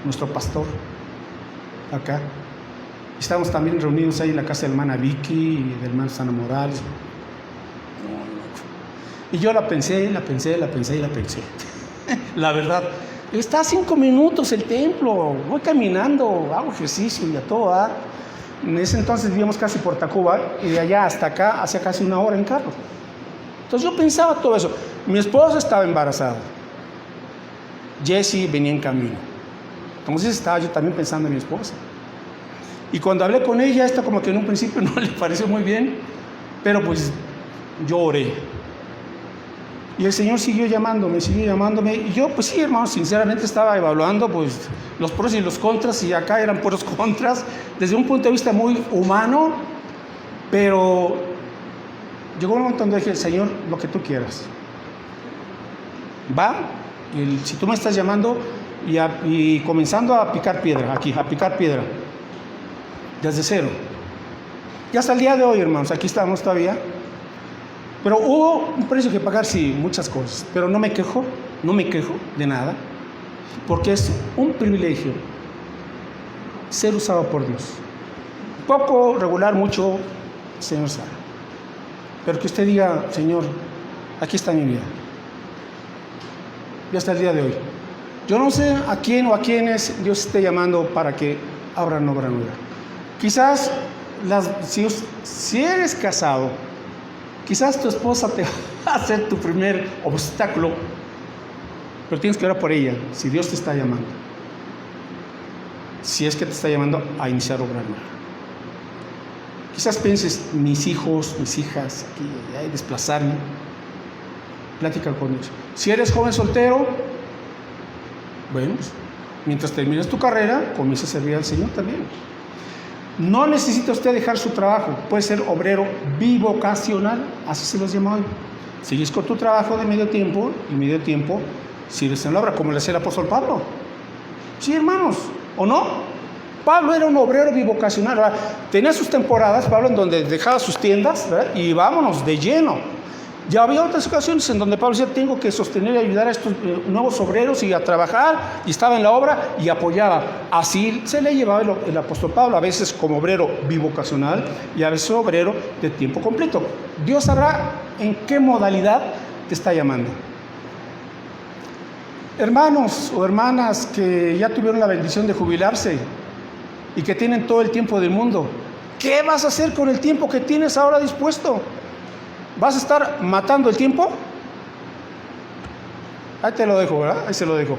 nuestro pastor acá. Estábamos también reunidos ahí en la casa de la hermana Vicky y del hermano Sana Morales. Y yo la pensé. La verdad, está a 5 minutos el templo, voy caminando, hago ejercicio y a todo. En ese entonces vivíamos casi por Tacuba y de allá hasta acá hacía casi 1 hora en carro. Entonces yo pensaba todo eso. Mi esposa estaba embarazada. Jessie venía en camino. Entonces estaba yo también pensando en mi esposa. Y cuando hablé con ella, esto como que en un principio no le pareció muy bien, pero pues yo oré. Y el Señor siguió llamándome, y yo pues sí, hermano, sinceramente estaba evaluando pues los pros y los contras, y acá eran puros contras, desde un punto de vista muy humano, pero llegó un momento donde dije, Señor, lo que tú quieras. Va, si tú me estás llamando, y comenzando a picar piedra, aquí, a picar piedra. Desde 0. Y hasta el día de hoy, hermanos, aquí estamos todavía. Pero hubo un precio que pagar, sí, muchas cosas. Pero no me quejo de nada. Porque es un privilegio ser usado por Dios. Poco, regular, mucho, Señor sabe. Pero que usted diga, Señor, aquí está mi vida. Y hasta el día de hoy. Yo no sé a quién o a quiénes Dios esté llamando para que abran obra nueva. Quizás, si eres casado, quizás tu esposa te va a hacer tu primer obstáculo, pero tienes que orar por ella, si Dios te está llamando. Si es que te está llamando a iniciar obra nueva. Quizás pienses, mis hijos, mis hijas, aquí, hay desplazarme. Plática con ellos. Si eres joven soltero, bueno, pues, mientras termines tu carrera, comienza a servir al Señor también. No necesita usted dejar su trabajo, puede ser obrero bivocacional, así se los llama hoy. Sigues con tu trabajo de medio tiempo y medio tiempo sirves en la obra, como le hacía el apóstol Pablo. Sí, hermanos, ¿o no? Pablo era un obrero bivocacional, ¿verdad? Tenía sus temporadas, Pablo, en donde dejaba sus tiendas, ¿verdad? Y vámonos de lleno. Ya había otras ocasiones en donde Pablo decía, tengo que sostener y ayudar a estos nuevos obreros y a trabajar, y estaba en la obra y apoyaba. Así se le llevaba el apóstol Pablo, a veces como obrero bivocacional y a veces obrero de tiempo completo. Dios sabrá en qué modalidad te está llamando. Hermanos o hermanas que ya tuvieron la bendición de jubilarse y que tienen todo el tiempo del mundo, ¿qué vas a hacer con el tiempo que tienes ahora dispuesto? ¿Vas a estar matando el tiempo? Ahí te lo dejo, ¿verdad? Ahí se lo dejo.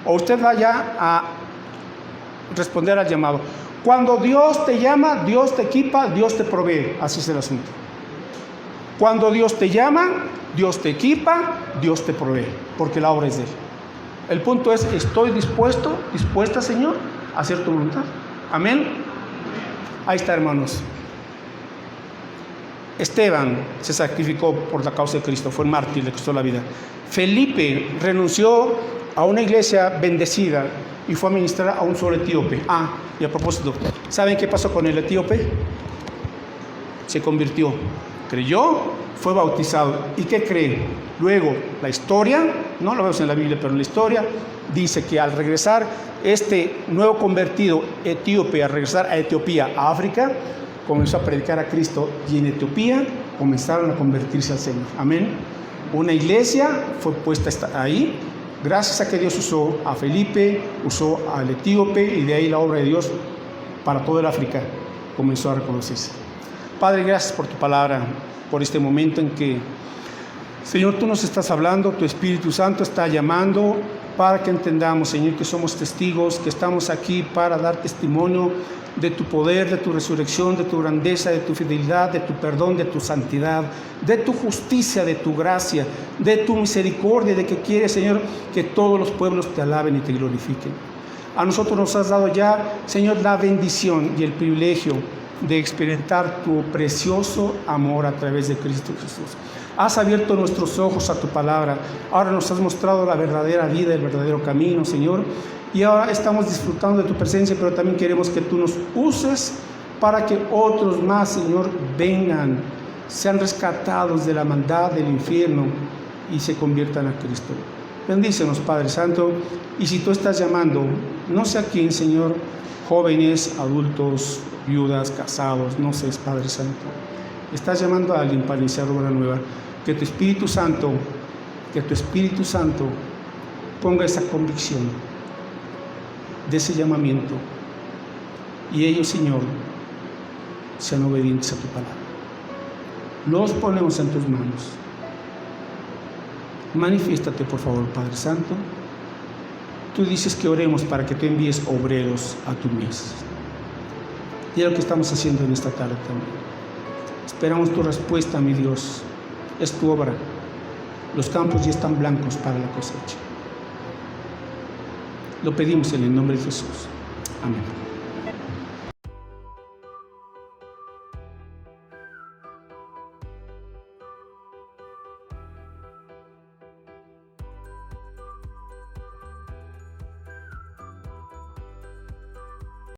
O usted vaya a responder al llamado. Cuando Dios te llama, Dios te equipa, Dios te provee. Así es el asunto. Cuando Dios te llama, Dios te equipa, Dios te provee. Porque la obra es de Él. El punto es, ¿estoy dispuesta, Señor, a hacer tu voluntad? Amén. Ahí está, hermanos. Esteban se sacrificó por la causa de Cristo, fue un mártir, le costó la vida. Felipe renunció a una iglesia bendecida y fue a ministrar a un solo etíope. Y a propósito, ¿saben qué pasó con el etíope? Se convirtió, creyó, fue bautizado. ¿Y qué creen? Luego, la historia, no lo vemos en la Biblia, pero en la historia, dice que al regresar este nuevo convertido etíope, al regresar a Etiopía, a África, comenzó a predicar a Cristo y en Etiopía comenzaron a convertirse al Señor. Amén. una iglesia fue puesta ahí, gracias a que Dios usó a Felipe, usó al etíope, y de ahí la obra de Dios para todo el África comenzó a reconocerse. Padre, gracias por tu palabra, por este momento en que, Señor, tú nos estás hablando, tu Espíritu Santo está llamando para que entendamos, Señor, que somos testigos, que estamos aquí para dar testimonio de tu poder, de tu resurrección, de tu grandeza, de tu fidelidad, de tu perdón, de tu santidad, de tu justicia, de tu gracia, de tu misericordia, de que quieres, Señor, que todos los pueblos te alaben y te glorifiquen. A nosotros nos has dado ya, Señor, la bendición y el privilegio de experimentar tu precioso amor a través de Cristo Jesús. Has abierto nuestros ojos a tu palabra. Ahora nos has mostrado la verdadera vida, el verdadero camino, Señor. Y ahora estamos disfrutando de tu presencia, pero también queremos que tú nos uses para que otros más, Señor, vengan, sean rescatados de la maldad del infierno y se conviertan a Cristo. Bendícenos, Padre Santo. Y si tú estás llamando, no sé a quién, Señor, jóvenes, adultos, viudas, casados, no sé, Padre Santo, estás llamando a alguien para iniciar obra nueva, que tu Espíritu Santo ponga esa convicción de ese llamamiento, y ellos, Señor, sean obedientes a tu palabra. Los ponemos en tus manos. Manifiéstate, por favor, Padre Santo. Tú dices que oremos para que tú envíes obreros a tu mies. Y es lo que estamos haciendo en esta tarde también. Esperamos tu respuesta, mi Dios. Es tu obra. Los campos ya están blancos para la cosecha. Lo pedimos en el nombre de Jesús. Amén.